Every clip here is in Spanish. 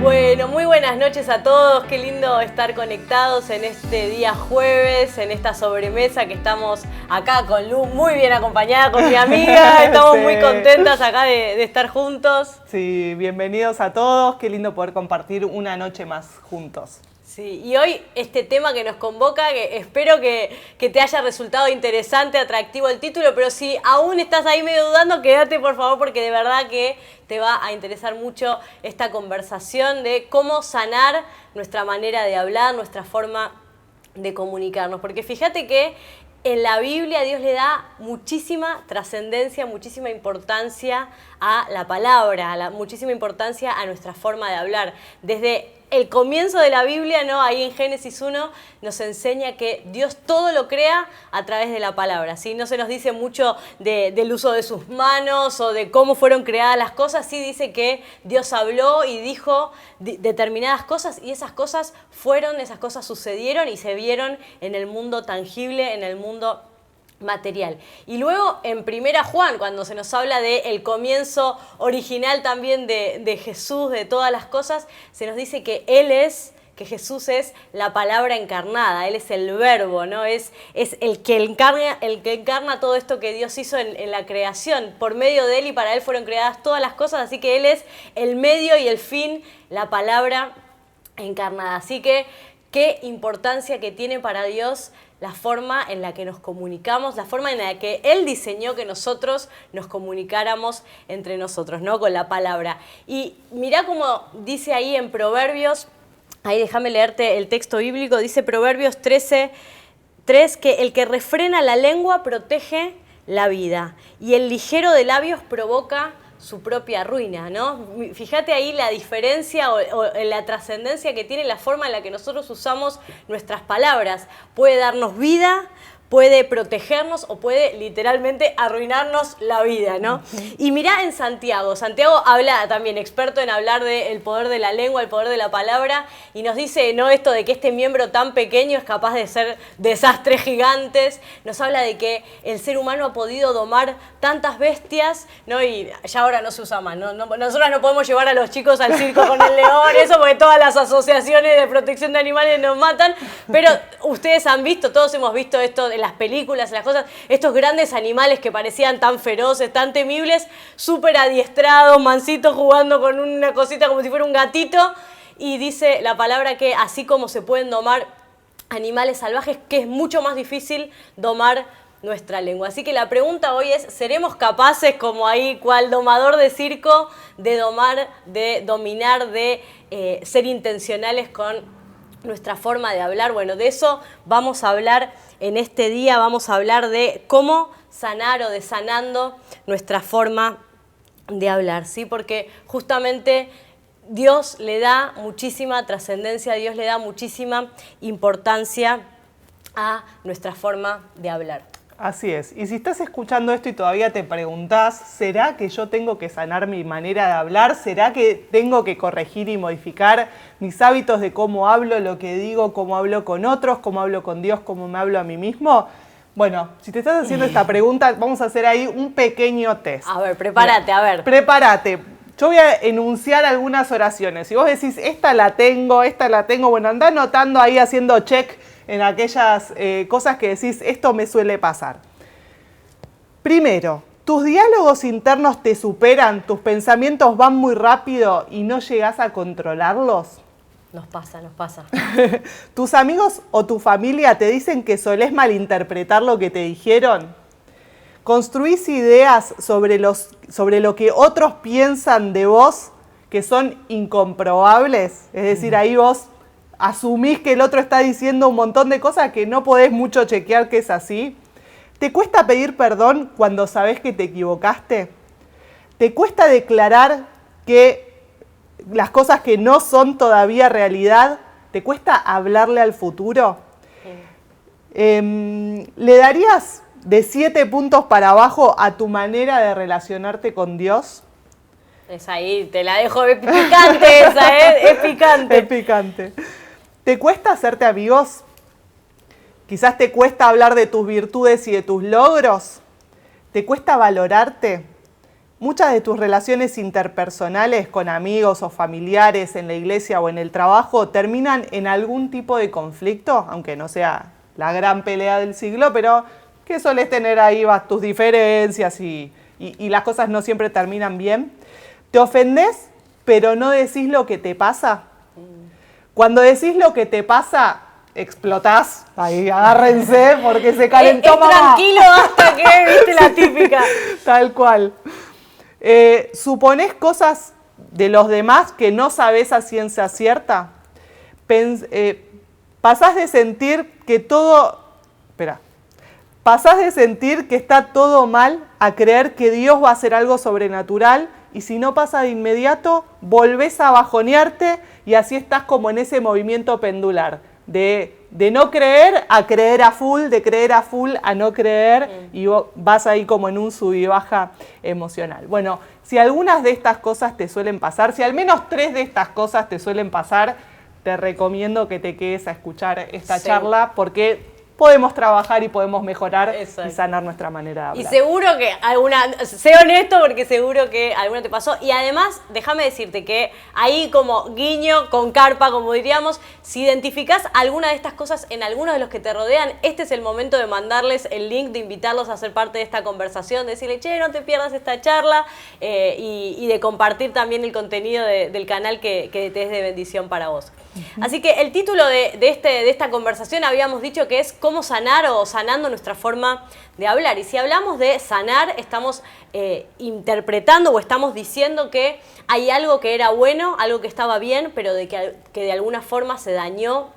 Bueno, muy buenas noches a todos, qué lindo estar conectados en este día jueves, en esta sobremesa que estamos acá con Lu, muy bien acompañada con mi amiga, estamos muy contentas acá de estar juntos. Sí, bienvenidos a todos, qué lindo poder compartir una noche más juntos. Sí, y hoy este tema que nos convoca, que espero que te haya resultado interesante, atractivo el título, pero si aún estás ahí medio dudando, quédate por favor porque de verdad que te va a interesar mucho esta conversación de cómo sanar nuestra manera de hablar, nuestra forma de comunicarnos. Porque fíjate que en la Biblia Dios le da muchísima trascendencia, muchísima importancia a la palabra, muchísima importancia a nuestra forma de hablar. Desde el comienzo de la Biblia, ¿no? Ahí en Génesis 1 nos enseña que Dios todo lo crea a través de la palabra, ¿sí? No se nos dice mucho del uso de sus manos o de cómo fueron creadas las cosas, sí dice que Dios habló y dijo determinadas cosas y esas cosas sucedieron y se vieron en el mundo tangible, en el mundo material. Y luego en 1 Juan, cuando se nos habla del comienzo original también de Jesús, de todas las cosas, se nos dice que Jesús es la palabra encarnada, Él es el verbo, ¿no? Es el que encarna todo esto que Dios hizo en la creación. Por medio de Él y para Él fueron creadas todas las cosas, así que Él es el medio y el fin, la palabra encarnada. Así que qué importancia que tiene para Dios la forma en la que nos comunicamos, la forma en la que Él diseñó que nosotros nos comunicáramos entre nosotros, ¿no? Con la palabra. Y mirá cómo dice ahí en Proverbios, ahí déjame leerte el texto bíblico, dice Proverbios 13:3, que el que refrena la lengua protege la vida y el ligero de labios provoca su propia ruina, ¿no? Fíjate ahí la diferencia o la trascendencia que tiene la forma en la que nosotros usamos nuestras palabras. Puede darnos vida, puede protegernos o puede literalmente arruinarnos la vida, ¿no? Y mirá en Santiago habla también, experto en hablar del poder de la lengua, el poder de la palabra, y nos dice, ¿no? Esto de que este miembro tan pequeño es capaz de ser desastres gigantes, nos habla de que el ser humano ha podido domar tantas bestias, ¿no? Y ya ahora no se usa más, ¿no? Nosotras no podemos llevar a los chicos al circo con el león, eso porque todas las asociaciones de protección de animales nos matan, pero ustedes han visto, todos hemos visto esto en las películas, en las cosas, estos grandes animales que parecían tan feroces, tan temibles, súper adiestrados, mansitos, jugando con una cosita como si fuera un gatito, y dice la palabra que así como se pueden domar animales salvajes, que es mucho más difícil domar nuestra lengua. Así que la pregunta hoy es, ¿seremos capaces, como ahí, cual domador de circo, de domar, de dominar, de ser intencionales con nuestra forma de hablar? Bueno, de eso vamos a hablar en este día, vamos a hablar de cómo sanar o de sanando nuestra forma de hablar, ¿sí? Porque justamente Dios le da muchísima trascendencia, Dios le da muchísima importancia a nuestra forma de hablar. Así es. Y si estás escuchando esto y todavía te preguntás, ¿será que yo tengo que sanar mi manera de hablar? ¿Será que tengo que corregir y modificar mis hábitos de cómo hablo, lo que digo, cómo hablo con otros, cómo hablo con Dios, cómo me hablo a mí mismo? Bueno, si te estás haciendo esta pregunta, vamos a hacer ahí un pequeño test. A ver, prepárate, a ver. Prepárate. Yo voy a enunciar algunas oraciones. Si vos decís, esta la tengo, bueno, andá anotando ahí, haciendo check en aquellas cosas que decís, esto me suele pasar. Primero, ¿tus diálogos internos te superan? ¿Tus pensamientos van muy rápido y no llegás a controlarlos? Nos pasa. ¿Tus amigos o tu familia te dicen que solés malinterpretar lo que te dijeron? ¿Construís ideas sobre lo que otros piensan de vos que son incomprobables? Es decir, ahí vos asumís que el otro está diciendo un montón de cosas que no podés mucho chequear que es así. ¿Te cuesta pedir perdón cuando sabés que te equivocaste? ¿Te cuesta declarar que las cosas que no son todavía realidad? ¿Te cuesta hablarle al futuro? ¿Le darías de 7 puntos para abajo a tu manera de relacionarte con Dios? Es ahí, te la dejo, es picante esa, es picante. Es picante. ¿Te cuesta hacerte amigos? Quizás te cuesta hablar de tus virtudes y de tus logros. ¿Te cuesta valorarte? muchas de tus relaciones interpersonales con amigos o familiares en la iglesia o en el trabajo terminan en algún tipo de conflicto, aunque no sea la gran pelea del siglo, pero que sueles tener ahí tus diferencias y las cosas no siempre terminan bien. ¿Te ofendés, pero no decís lo que te pasa? Cuando decís lo que te pasa, explotás. Ahí, agárrense porque se calentó mamá. Tranquilo hasta que, viste, la típica. Tal cual. ¿Suponés cosas de los demás que no sabés a ciencia cierta? ¿Pasás de sentir que todo... ¿Pasás de sentir que está todo mal a creer que Dios va a hacer algo sobrenatural? Y si no pasa de inmediato, volvés a bajonearte y así estás como en ese movimiento pendular. De no creer a full, de creer a full a no creer, y vas ahí como en un sub y baja emocional. Bueno, si algunas de estas cosas te suelen pasar, si al menos 3 de estas cosas te suelen pasar, te recomiendo que te quedes a escuchar esta charla, porque podemos trabajar y podemos mejorar y sanar nuestra manera de hablar. Y seguro que alguna, sé honesto porque seguro que alguna te pasó. Y además, déjame decirte que ahí como guiño con carpa, como diríamos, si identificás alguna de estas cosas en alguno de los que te rodean, este es el momento de mandarles el link, de invitarlos a ser parte de esta conversación, de decirle, che, no te pierdas esta charla, y de compartir también el contenido del canal que te es de bendición para vos. Así que el título de esta conversación habíamos dicho que es cómo sanar o sanando nuestra forma de hablar. Y si hablamos de sanar, estamos interpretando o estamos diciendo que hay algo que era bueno, algo que estaba bien, pero que de alguna forma se dañó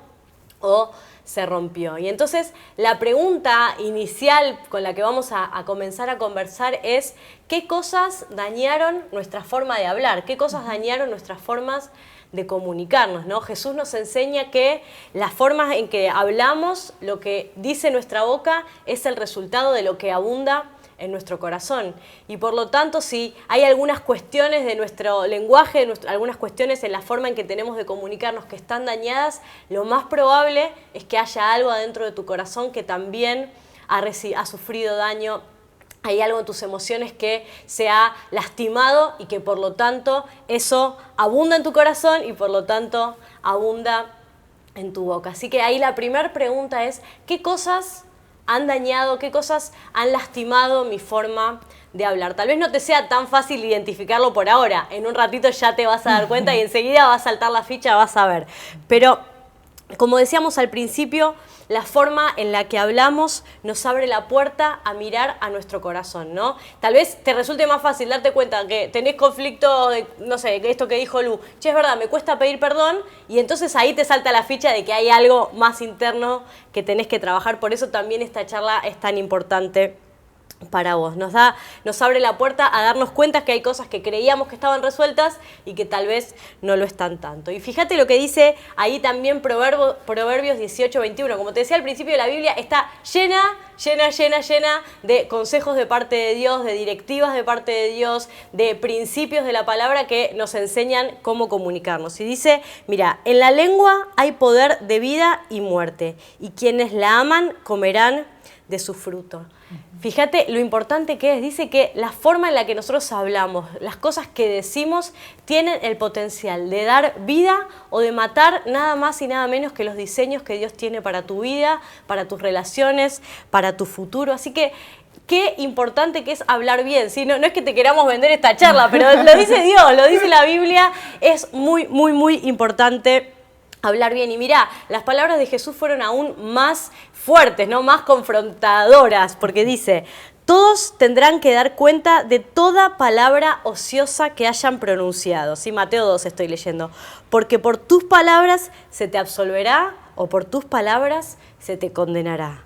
o se rompió. Y entonces la pregunta inicial con la que vamos a comenzar a conversar es ¿qué cosas dañaron nuestra forma de hablar? ¿Qué cosas dañaron nuestras formas de comunicarnos, ¿no? Jesús nos enseña que las formas en que hablamos, lo que dice nuestra boca, es el resultado de lo que abunda en nuestro corazón. Y por lo tanto, si hay algunas cuestiones de nuestro lenguaje, algunas cuestiones en la forma en que tenemos de comunicarnos que están dañadas, lo más probable es que haya algo adentro de tu corazón que también ha sufrido daño. Hay algo en tus emociones que se ha lastimado y que por lo tanto eso abunda en tu corazón y por lo tanto abunda en tu boca. Así que ahí la primera pregunta es, ¿qué cosas han dañado, qué cosas han lastimado mi forma de hablar? Tal vez no te sea tan fácil identificarlo por ahora. En un ratito ya te vas a dar cuenta y enseguida va a saltar la ficha, vas a ver. Pero como decíamos al principio, la forma en la que hablamos nos abre la puerta a mirar a nuestro corazón, ¿no? Tal vez te resulte más fácil darte cuenta que tenés conflicto de, no sé, esto que dijo Lu, che, es verdad, me cuesta pedir perdón, y entonces ahí te salta la ficha de que hay algo más interno que tenés que trabajar. Por eso también esta charla es tan importante para vos. Nos abre la puerta a darnos cuenta que hay cosas que creíamos que estaban resueltas y que tal vez no lo están tanto. Y fíjate lo que dice ahí también Proverbios 18:21. Como te decía al principio, la Biblia está llena de consejos de parte de Dios, de directivas de parte de Dios, de principios de la palabra que nos enseñan cómo comunicarnos. Y dice, mira, en la lengua hay poder de vida y muerte, y quienes la aman comerán de su fruto. Fíjate lo importante que es. Dice que la forma en la que nosotros hablamos, las cosas que decimos, tienen el potencial de dar vida o de matar nada más y nada menos que los diseños que Dios tiene para tu vida, para tus relaciones, para tu futuro. Así que qué importante que es hablar bien, ¿sí? No es que te queramos vender esta charla, pero lo dice Dios, lo dice la Biblia, es muy importante hablar bien. Y mirá, las palabras de Jesús fueron aún más fuertes, ¿no? Más confrontadoras, porque dice, todos tendrán que dar cuenta de toda palabra ociosa que hayan pronunciado. Sí, Mateo 2 estoy leyendo. Porque por tus palabras se te absolverá o por tus palabras se te condenará.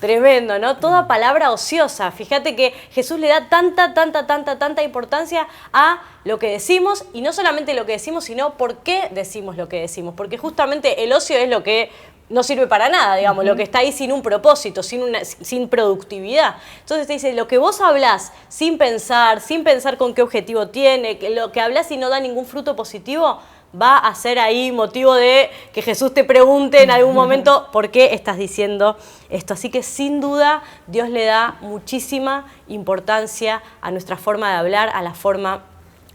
Tremendo, ¿no? Toda palabra ociosa. Fíjate que Jesús le da tanta importancia a lo que decimos, y no solamente lo que decimos, sino por qué decimos lo que decimos. Porque justamente el ocio es lo que no sirve para nada, digamos, lo que está ahí sin un propósito, sin productividad. Entonces te dice, lo que vos hablás sin pensar con qué objetivo tiene, lo que hablás y no da ningún fruto positivo, va a ser ahí motivo de que Jesús te pregunte en algún momento por qué estás diciendo esto. Así que sin duda Dios le da muchísima importancia a nuestra forma de hablar, a la forma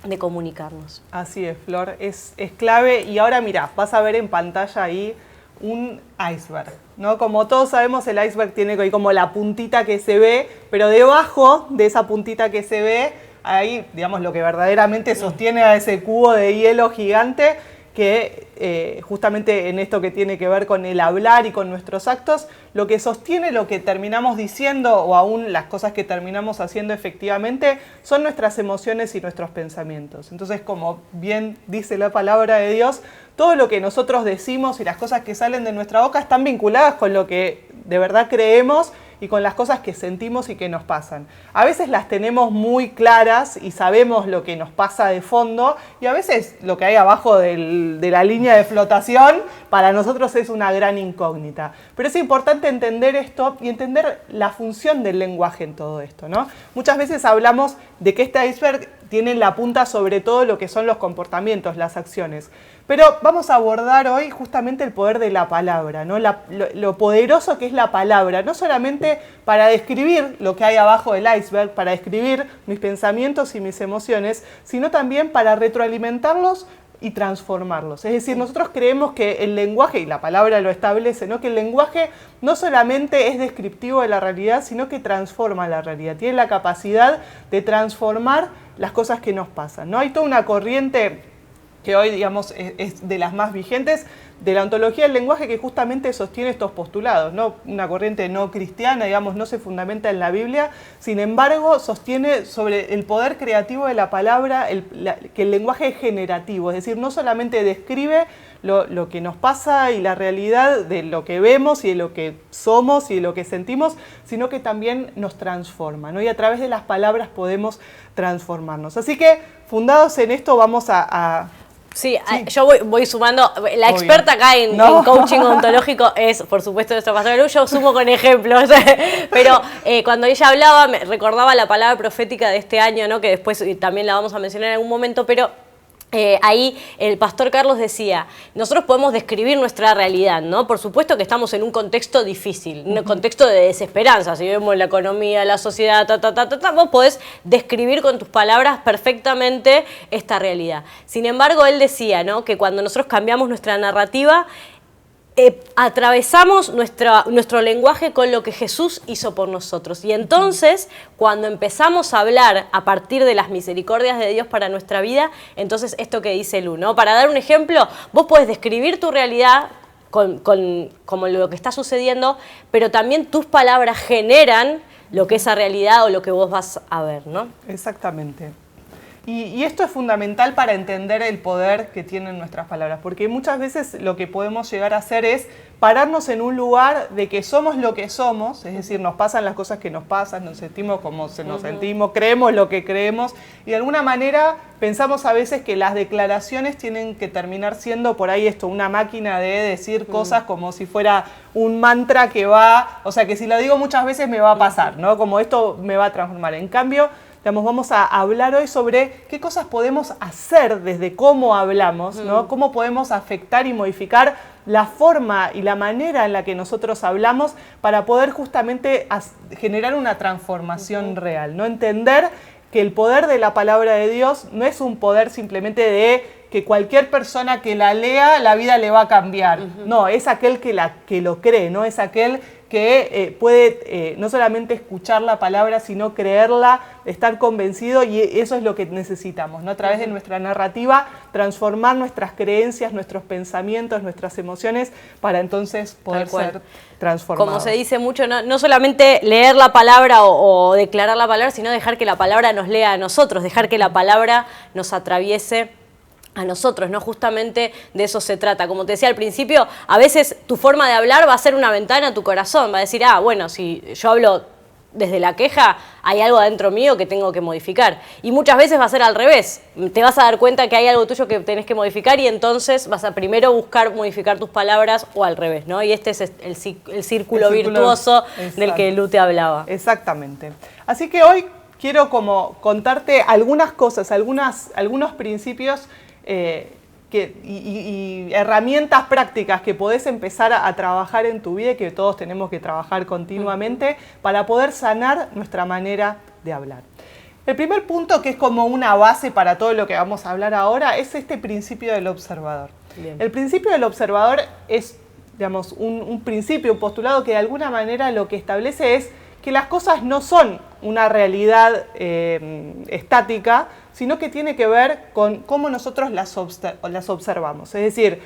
de comunicarnos. Así es, Flor, es clave. Y ahora mira, vas a ver en pantalla ahí un iceberg, ¿no? Como todos sabemos, el iceberg tiene como la puntita que se ve, pero debajo de esa puntita que se ve, hay, digamos, lo que verdaderamente sostiene a ese cubo de hielo gigante, que justamente en esto que tiene que ver con el hablar y con nuestros actos, lo que sostiene lo que terminamos diciendo o aún las cosas que terminamos haciendo efectivamente son nuestras emociones y nuestros pensamientos. Entonces, como bien dice la palabra de Dios, todo lo que nosotros decimos y las cosas que salen de nuestra boca están vinculadas con lo que de verdad creemos y con las cosas que sentimos y que nos pasan. A veces las tenemos muy claras y sabemos lo que nos pasa de fondo, y a veces lo que hay abajo de la línea de flotación para nosotros es una gran incógnita. Pero es importante entender esto y entender la función del lenguaje en todo esto, ¿no? Muchas veces hablamos de que este iceberg tiene en la punta sobre todo lo que son los comportamientos, las acciones. Pero vamos a abordar hoy justamente el poder de la palabra, ¿no? Lo poderoso que es la palabra, no solamente para describir lo que hay abajo del iceberg, para describir mis pensamientos y mis emociones, sino también para retroalimentarlos y transformarlos. Es decir, nosotros creemos que el lenguaje, y la palabra lo establece, ¿no? Que el lenguaje no solamente es descriptivo de la realidad, sino que transforma la realidad. Tiene la capacidad de transformar las cosas que nos pasan, ¿no? Hay toda una corriente que hoy, digamos, es de las más vigentes, de la ontología del lenguaje, que justamente sostiene estos postulados, ¿no? Una corriente no cristiana, digamos, no se fundamenta en la Biblia, sin embargo, sostiene sobre el poder creativo de la palabra, que el lenguaje es generativo, es decir, no solamente describe lo que nos pasa y la realidad de lo que vemos y de lo que somos y de lo que sentimos, sino que también nos transforma, ¿no? Y a través de las palabras podemos transformarnos. Así que, fundados en esto, vamos Sí, yo voy sumando. La experta acá en coaching ontológico es, por supuesto, nuestra pastora Lu. Yo sumo con ejemplos. Pero cuando ella hablaba, me recordaba la palabra profética de este año, ¿no? Que después también la vamos a mencionar en algún momento, pero ahí el pastor Carlos decía, nosotros podemos describir nuestra realidad, ¿no? Por supuesto que estamos en un contexto difícil, un contexto de desesperanza. Si vemos la economía, la sociedad, vos podés describir con tus palabras perfectamente esta realidad. Sin embargo, él decía, ¿no? Que cuando nosotros cambiamos nuestra narrativa, atravesamos nuestro lenguaje con lo que Jesús hizo por nosotros. Y entonces, cuando empezamos a hablar a partir de las misericordias de Dios para nuestra vida, entonces esto que dice Lu, ¿no? Para dar un ejemplo, vos podés describir tu realidad como lo que está sucediendo, pero también tus palabras generan lo que esa realidad o lo que vos vas a ver, ¿no? Exactamente. Y esto es fundamental para entender el poder que tienen nuestras palabras, porque muchas veces lo que podemos llegar a hacer es pararnos en un lugar de que somos lo que somos, es decir, nos pasan las cosas que nos pasan, nos sentimos como nos sentimos, creemos lo que creemos, y de alguna manera pensamos a veces que las declaraciones tienen que terminar siendo por ahí una máquina de decir cosas como si fuera un mantra que va, o sea, que si lo digo muchas veces me va a pasar, ¿no? Como esto me va a transformar. En cambio, vamos a hablar hoy sobre qué cosas podemos hacer desde cómo hablamos, ¿no? Cómo podemos afectar y modificar la forma y la manera en la que nosotros hablamos para poder justamente generar una transformación real, ¿no? Entender que el poder de la palabra de Dios no es un poder simplemente de que cualquier persona que la lea, la vida le va a cambiar. No, es aquel que lo cree, ¿no? Es aquel que puede no solamente escuchar la palabra, sino creerla, estar convencido, y eso es lo que necesitamos, ¿no? A través de nuestra narrativa, transformar nuestras creencias, nuestros pensamientos, nuestras emociones, para entonces poder ser transformados. Como se dice mucho, no solamente leer la palabra o declarar la palabra, sino dejar que la palabra nos lea a nosotros, dejar que la palabra nos atraviese a nosotros, ¿no? Justamente de eso se trata. Como te decía al principio, a veces tu forma de hablar va a ser una ventana a tu corazón, va a decir, bueno, si yo hablo desde la queja, hay algo adentro mío que tengo que modificar. Y muchas veces va a ser al revés. Te vas a dar cuenta que hay algo tuyo que tenés que modificar y entonces vas a primero buscar modificar tus palabras o al revés, ¿no? Y este es el círculo virtuoso del que Lu te hablaba. Exactamente. Así que hoy quiero como contarte algunas cosas, algunos principios y herramientas prácticas que podés empezar a trabajar en tu vida y que todos tenemos que trabajar continuamente para poder sanar nuestra manera de hablar. El primer punto, que es como una base para todo lo que vamos a hablar ahora, es este principio del observador. Bien. El principio del observador es, digamos, un principio, un postulado que de alguna manera lo que establece es que las cosas no son una realidad estática, sino que tiene que ver con cómo nosotros las observamos. Es decir,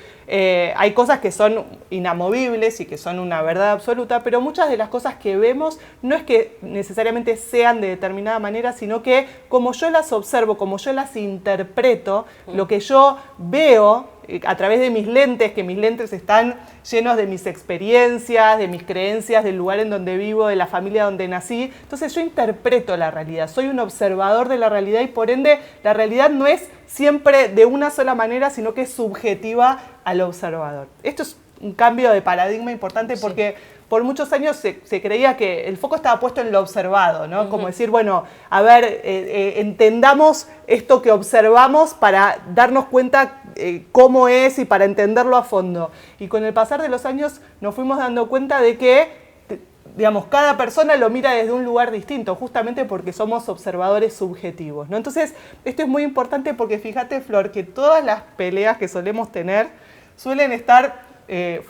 hay cosas que son inamovibles y que son una verdad absoluta, pero muchas de las cosas que vemos no es que necesariamente sean de determinada manera, sino que como yo las observo, como yo las interpreto, lo que yo veo a través de mis lentes, que mis lentes están llenos de mis experiencias, de mis creencias, del lugar en donde vivo, de la familia donde nací. Entonces yo interpreto la realidad, soy un observador de la realidad y por ende la realidad no es siempre de una sola manera, sino que es subjetiva al observador. Esto es un cambio de paradigma importante porque por muchos años se creía que el foco estaba puesto en lo observado, ¿no? Como decir, bueno, a ver, entendamos esto que observamos para darnos cuenta cómo es y para entenderlo a fondo. Y con el pasar de los años nos fuimos dando cuenta de que, digamos, cada persona lo mira desde un lugar distinto, justamente porque somos observadores subjetivos, ¿no? Entonces, esto es muy importante porque fíjate, Flor, que todas las peleas que solemos tener suelen estar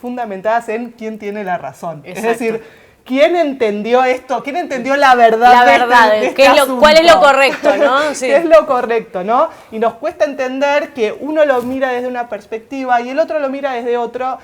fundamentadas en quién tiene la razón. Exacto. Es decir, ¿quién entendió esto? ¿Quién entendió la verdad? La verdad, de este ¿cuál es lo correcto, no? Sí. ¿Qué es lo correcto, no? Y nos cuesta entender que uno lo mira desde una perspectiva y el otro lo mira desde otra,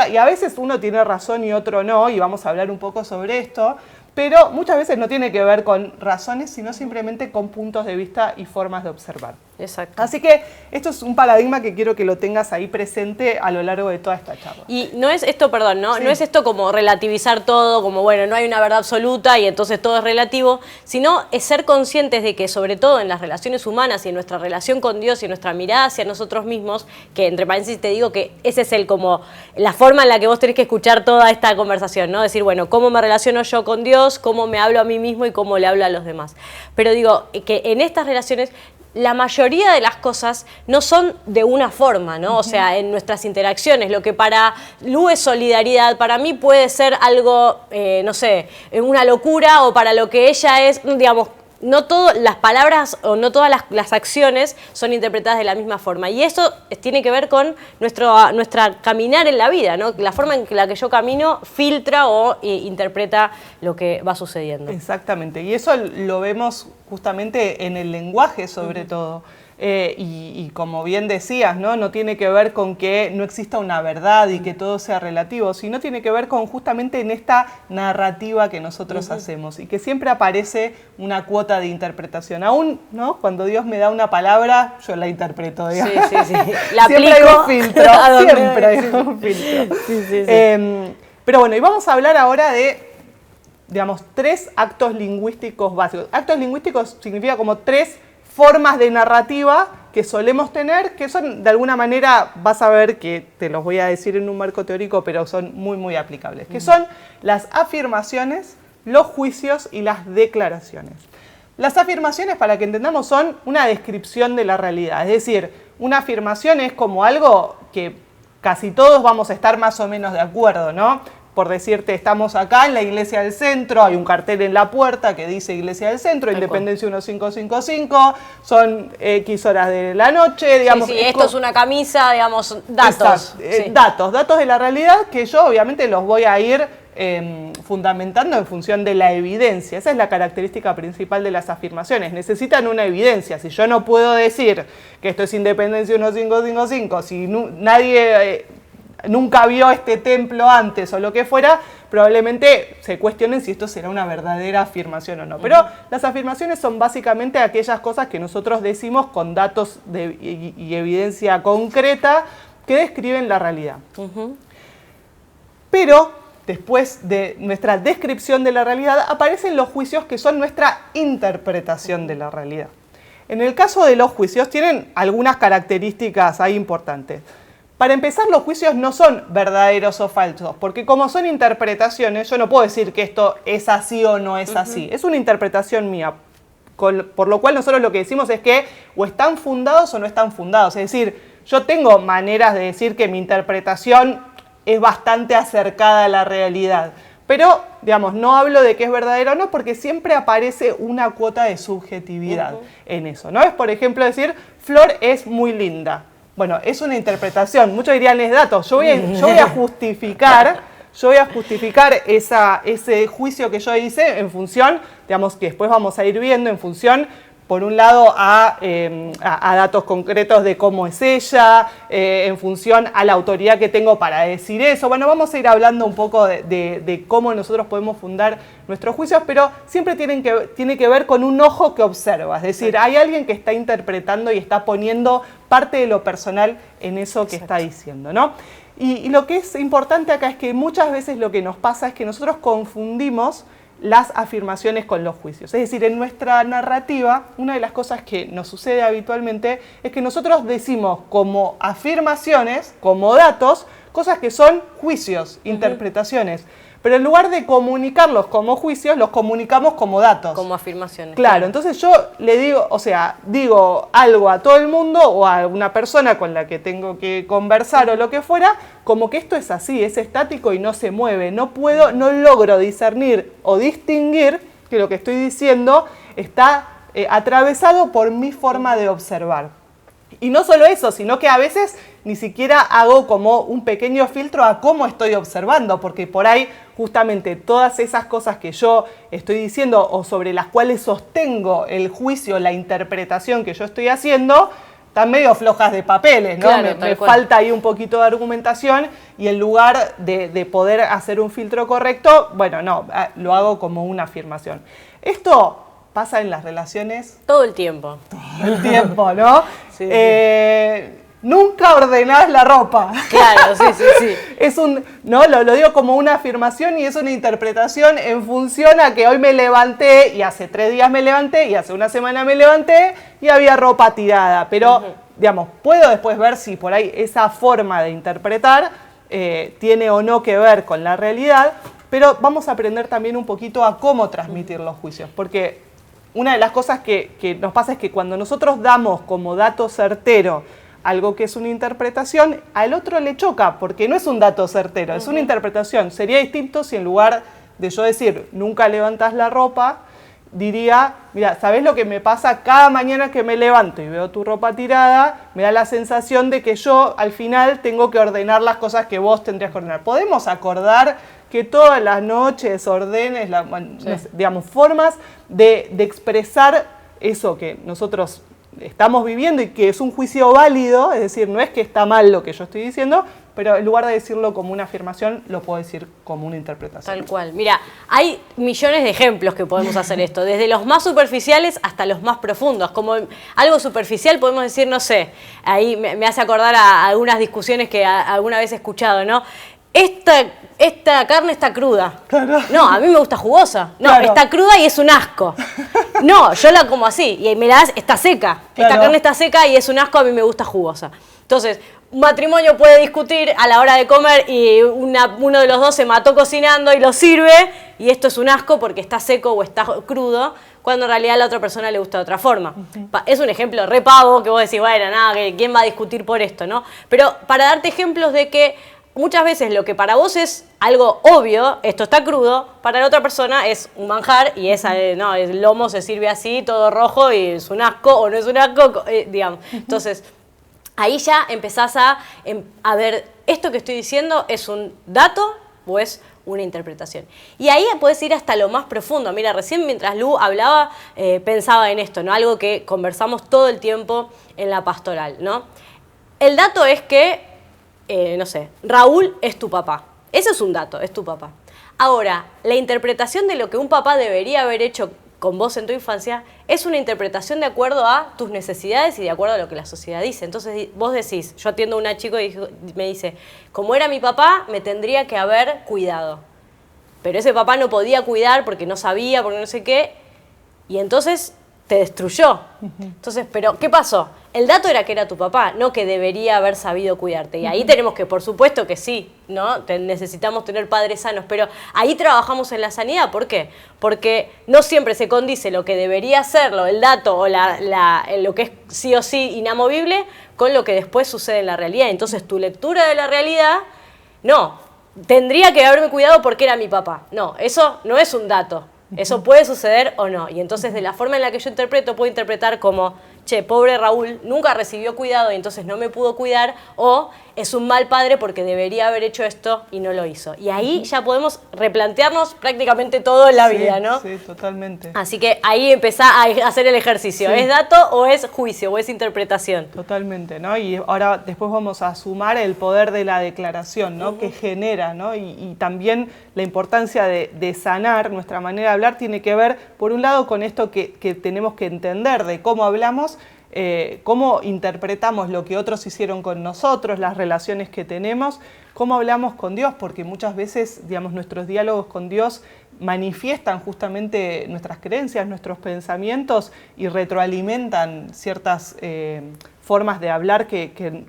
y a veces uno tiene razón y otro no, y vamos a hablar un poco sobre esto, pero muchas veces no tiene que ver con razones, sino simplemente con puntos de vista y formas de observar. Exacto. Así que esto es un paradigma que quiero que lo tengas ahí presente a lo largo de toda esta charla. Y no es esto, perdón, ¿no? Sí. No es esto como relativizar todo, como bueno, no hay una verdad absoluta y entonces todo es relativo, sino es ser conscientes de que sobre todo en las relaciones humanas y en nuestra relación con Dios y en nuestra mirada hacia nosotros mismos, que entre paréntesis te digo que ese es como la forma en la que vos tenés que escuchar toda esta conversación, ¿no? Decir, bueno, cómo me relaciono yo con Dios, cómo me hablo a mí mismo y cómo le hablo a los demás. Pero digo, que en estas relaciones la mayoría de las cosas no son de una forma, ¿no? O sea, en nuestras interacciones, lo que para Lu es solidaridad, para mí puede ser algo, no sé, una locura, o para lo que ella es, digamos, no todas las palabras o no todas las acciones son interpretadas de la misma forma. Y eso tiene que ver con nuestra caminar en la vida, ¿no? La forma en la que yo camino filtra o interpreta lo que va sucediendo. Exactamente. Y eso lo vemos justamente en el lenguaje, sobre todo. Y como bien decías, ¿no? No tiene que ver con que no exista una verdad y que todo sea relativo, sino tiene que ver con justamente en esta narrativa que nosotros hacemos y que siempre aparece una cuota de interpretación. Aún, ¿no? Cuando Dios me da una palabra, yo la interpreto, digamos. Sí, sí, sí. La siempre aplico hay un filtro, siempre hay un filtro. Sí, sí, sí. Pero bueno, y vamos a hablar ahora de, digamos, 3 actos lingüísticos básicos. Actos lingüísticos significa como 3 formas de narrativa que solemos tener, que son, de alguna manera, vas a ver que te los voy a decir en un marco teórico, pero son muy, muy aplicables, que son las afirmaciones, los juicios y las declaraciones. Las afirmaciones, para que entendamos, son una descripción de la realidad, es decir, una afirmación es como algo que casi todos vamos a estar más o menos de acuerdo, ¿no? Por decirte, estamos acá en la Iglesia del Centro, hay un cartel en la puerta que dice Iglesia del Centro, Independencia 1555, son X horas de la noche, digamos. Sí, sí, esto es una camisa, digamos, datos. Sí. Datos de la realidad que yo obviamente los voy a ir fundamentando en función de la evidencia. Esa es la característica principal de las afirmaciones. Necesitan una evidencia. Si yo no puedo decir que esto es Independencia 1555, si nadie nunca vio este templo antes o lo que fuera, probablemente se cuestionen si esto será una verdadera afirmación o no. Pero las afirmaciones son básicamente aquellas cosas que nosotros decimos con datos y evidencia concreta que describen la realidad. Pero después de nuestra descripción de la realidad aparecen los juicios, que son nuestra interpretación de la realidad. En el caso de los juicios tienen algunas características ahí importantes. Para empezar, los juicios no son verdaderos o falsos, porque como son interpretaciones, yo no puedo decir que esto es así o no es así. Es una interpretación mía, por lo cual nosotros lo que decimos es que o están fundados o no están fundados. Es decir, yo tengo maneras de decir que mi interpretación es bastante acercada a la realidad. Pero, digamos, no hablo de que es verdadero o no, porque siempre aparece una cuota de subjetividad en eso, ¿no? Es, por ejemplo, decir, Flor es muy linda. Bueno, es una interpretación. Muchos dirían, es datos. Yo voy a justificar ese juicio que yo hice en función, digamos, que después vamos a ir viendo en función, por un lado, a datos concretos de cómo es ella, en función a la autoridad que tengo para decir eso. Bueno, vamos a ir hablando un poco de cómo nosotros podemos fundar nuestros juicios, pero siempre tiene que ver con un ojo que observa. Es decir, hay alguien que está interpretando y está poniendo parte de lo personal en eso que está diciendo, ¿no? Y lo que es importante acá es que muchas veces lo que nos pasa es que nosotros confundimos las afirmaciones con los juicios. Es decir, en nuestra narrativa, una de las cosas que nos sucede habitualmente es que nosotros decimos como afirmaciones, como datos, cosas que son juicios, interpretaciones. Pero en lugar de comunicarlos como juicios, los comunicamos como datos. Como afirmaciones. Claro, entonces yo le digo, o sea, digo algo a todo el mundo o a una persona con la que tengo que conversar o lo que fuera, como que esto es así, es estático y no se mueve. No logro discernir o distinguir que lo que estoy diciendo está atravesado por mi forma de observar. Y no solo eso, sino que a veces ni siquiera hago como un pequeño filtro a cómo estoy observando, porque por ahí justamente todas esas cosas que yo estoy diciendo o sobre las cuales sostengo el juicio, la interpretación que yo estoy haciendo, están medio flojas de papeles, ¿no? Claro, me falta ahí un poquito de argumentación y en lugar de poder hacer un filtro correcto, bueno, no, lo hago como una afirmación. Esto pasa en las relaciones todo el tiempo. Todo el tiempo, ¿no? Sí, Nunca ordenás la ropa. Claro, sí. No, lo digo como una afirmación y es una interpretación en función a que hoy me levanté y hace 3 días me levanté y hace una semana me levanté y había ropa tirada. Pero, digamos, puedo después ver si por ahí esa forma de interpretar tiene o no que ver con la realidad, pero vamos a aprender también un poquito a cómo transmitir los juicios, porque una de las cosas que nos pasa es que cuando nosotros damos como dato certero algo que es una interpretación, al otro le choca, porque no es un dato certero, es una interpretación. Sería distinto si en lugar de yo decir, nunca levantas la ropa, diría, mira, ¿sabés lo que me pasa cada mañana que me levanto y veo tu ropa tirada? Me da la sensación de que yo al final tengo que ordenar las cosas que vos tendrías que ordenar. ¿Podemos acordar que todas las noches ordenes, digamos, formas de expresar eso que nosotros estamos viviendo y que es un juicio válido? Es decir, no es que está mal lo que yo estoy diciendo, pero en lugar de decirlo como una afirmación, lo puedo decir como una interpretación. Tal cual. Mira, hay millones de ejemplos que podemos hacer esto, desde los más superficiales hasta los más profundos. Como algo superficial podemos decir, no sé, ahí me hace acordar a algunas discusiones que alguna vez he escuchado, ¿no? Esta carne está cruda. Claro. No, a mí me gusta jugosa. No, claro. Está cruda y es un asco. No, yo la como así y me la das, está seca. Claro. Esta carne está seca y es un asco, a mí me gusta jugosa. Entonces, un matrimonio puede discutir a la hora de comer y uno de los dos se mató cocinando y lo sirve y esto es un asco porque está seco o está crudo, cuando en realidad a la otra persona le gusta de otra forma. Es un ejemplo re pavo que vos decís, bueno, nada, ¿quién va a discutir por esto, no? Pero para darte ejemplos de que muchas veces lo que para vos es algo obvio, esto está crudo, para la otra persona es un manjar y no, el lomo se sirve así, todo rojo y es un asco o no es un asco, digamos. Entonces, ahí ya empezás a ver, ¿esto que estoy diciendo es un dato o es una interpretación? Y ahí podés ir hasta lo más profundo. Mira, recién mientras Lu hablaba, pensaba en esto, ¿no? Algo que conversamos todo el tiempo en la pastoral, ¿no? El dato es que no sé, Raúl es tu papá. Ese es un dato, es tu papá. Ahora, la interpretación de lo que un papá debería haber hecho con vos en tu infancia es una interpretación de acuerdo a tus necesidades y de acuerdo a lo que la sociedad dice. Entonces vos decís, yo atiendo a una chica y me dice, como era mi papá, me tendría que haber cuidado. Pero ese papá no podía cuidar porque no sabía, porque no sé qué, y entonces te destruyó. Entonces, pero ¿qué pasó? el dato era que era tu papá, no que debería haber sabido cuidarte. Y ahí tenemos que, por supuesto que sí, ¿no? Necesitamos tener padres sanos, pero ahí trabajamos en la sanidad. ¿Por qué? Porque no siempre se condice lo que debería serlo, el dato o lo que es sí o sí inamovible, con lo que después sucede en la realidad. Entonces tu lectura de la realidad, no, tendría que haberme cuidado porque era mi papá. No, eso no es un dato. Eso puede suceder o no. Y entonces de la forma en la que yo interpreto, puedo interpretar como, che, pobre Raúl, nunca recibió cuidado y entonces no me pudo cuidar, o es un mal padre porque debería haber hecho esto y no lo hizo. Y ahí ya podemos replantearnos prácticamente todo en la vida, ¿no? Sí, totalmente. Así que ahí empezá a hacer el ejercicio. Sí. ¿Es dato o es juicio o es interpretación? Totalmente, ¿no? Y ahora después vamos a sumar el poder de la declaración, ¿no? Que genera, ¿no? Y también la importancia de sanar nuestra manera de hablar tiene que ver, por un lado, con esto que tenemos que entender de cómo hablamos, cómo interpretamos lo que otros hicieron con nosotros, las relaciones que tenemos, cómo hablamos con Dios, porque muchas veces, digamos, nuestros diálogos con Dios manifiestan justamente nuestras creencias, nuestros pensamientos y retroalimentan ciertas formas de hablar que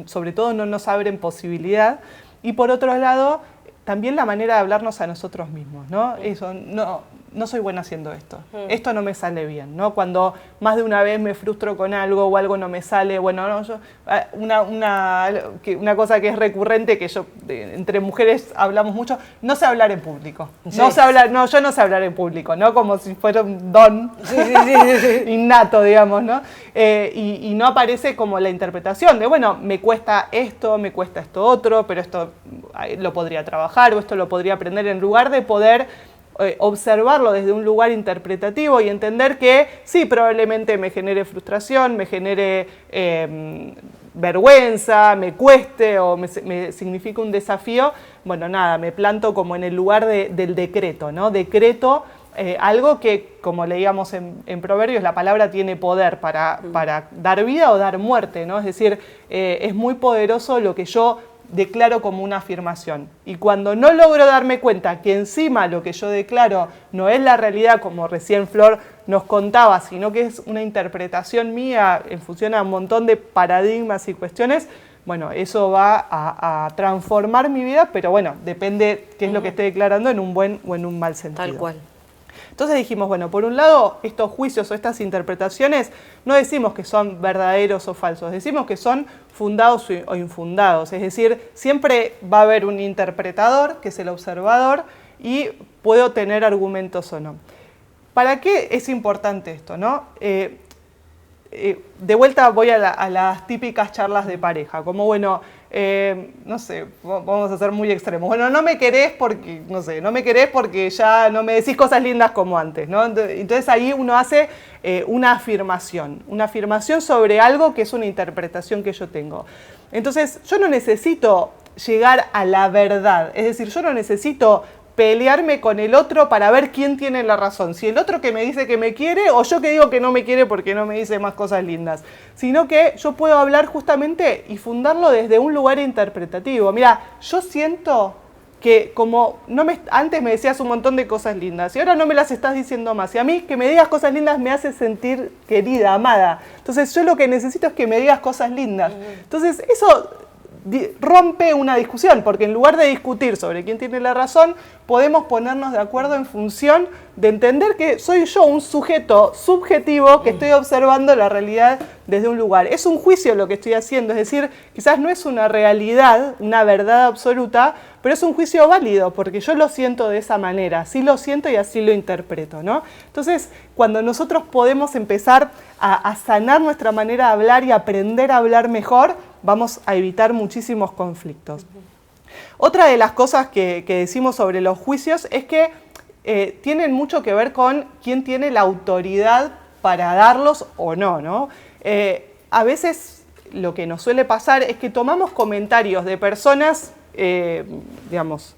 sobre todo no nos abren posibilidad. Y por otro lado, también la manera de hablarnos a nosotros mismos, ¿no? Eso, no soy buena haciendo esto, esto no me sale bien, ¿no? Cuando más de una vez me frustro con algo o algo no me sale, bueno, no, yo, una cosa que es recurrente, que entre mujeres hablamos mucho, no sé hablar en público, sí. Yo no sé hablar en público, ¿no? Como si fuera un don innato, digamos, ¿no? Y no aparece como la interpretación de, bueno, me cuesta esto otro, pero esto lo podría trabajar o esto lo podría aprender, en lugar de poder observarlo desde un lugar interpretativo y entender que sí, probablemente me genere frustración, me genere vergüenza, me cueste o me signifique un desafío. Bueno, nada, me planto como en el lugar del decreto, ¿no? Decreto algo que, como leíamos en Proverbios, la palabra tiene poder para dar vida o dar muerte, ¿no? Es decir, es muy poderoso lo que yo declaro como una afirmación. Y cuando no logro darme cuenta que encima lo que yo declaro no es la realidad, como recién Flor nos contaba, sino que es una interpretación mía en función a un montón de paradigmas y cuestiones, bueno, eso va a transformar mi vida, pero bueno, depende qué es lo que esté declarando en un buen o en un mal sentido. Tal cual. Entonces dijimos, bueno, por un lado, estos juicios o estas interpretaciones no decimos que son verdaderos o falsos, decimos que son fundados o infundados. Es decir, siempre va a haber un interpretador, que es el observador, y puedo tener argumentos o no. ¿Para qué es importante esto, no? De vuelta voy a las típicas charlas de pareja, como bueno, no sé, vamos a ser muy extremos. Bueno, no me querés porque, no sé, no me querés porque ya no me decís cosas lindas como antes, ¿no? Entonces ahí uno hace una afirmación sobre algo que es una interpretación que yo tengo. Entonces yo no necesito llegar a la verdad, es decir, yo no necesito pelearme con el otro para ver quién tiene la razón, si el otro que me dice que me quiere o yo que digo que no me quiere porque no me dice más cosas lindas, sino que yo puedo hablar justamente y fundarlo desde un lugar interpretativo. Mira, yo siento que como antes me decías un montón de cosas lindas y ahora no me las estás diciendo más, y a mí que me digas cosas lindas me hace sentir querida, amada, entonces yo lo que necesito es que me digas cosas lindas. Entonces eso rompe una discusión, porque en lugar de discutir sobre quién tiene la razón, podemos ponernos de acuerdo en función de entender que soy yo un sujeto subjetivo que estoy observando la realidad desde un lugar. Es un juicio lo que estoy haciendo, es decir, quizás no es una realidad, una verdad absoluta, pero es un juicio válido, porque yo lo siento de esa manera, así lo siento y así lo interpreto, ¿no? Entonces, cuando nosotros podemos empezar a sanar nuestra manera de hablar y aprender a hablar mejor, vamos a evitar muchísimos conflictos. Otra de las cosas que decimos sobre los juicios es que tienen mucho que ver con quién tiene la autoridad para darlos o no, ¿no? A veces lo que nos suele pasar es que tomamos comentarios de personas, digamos,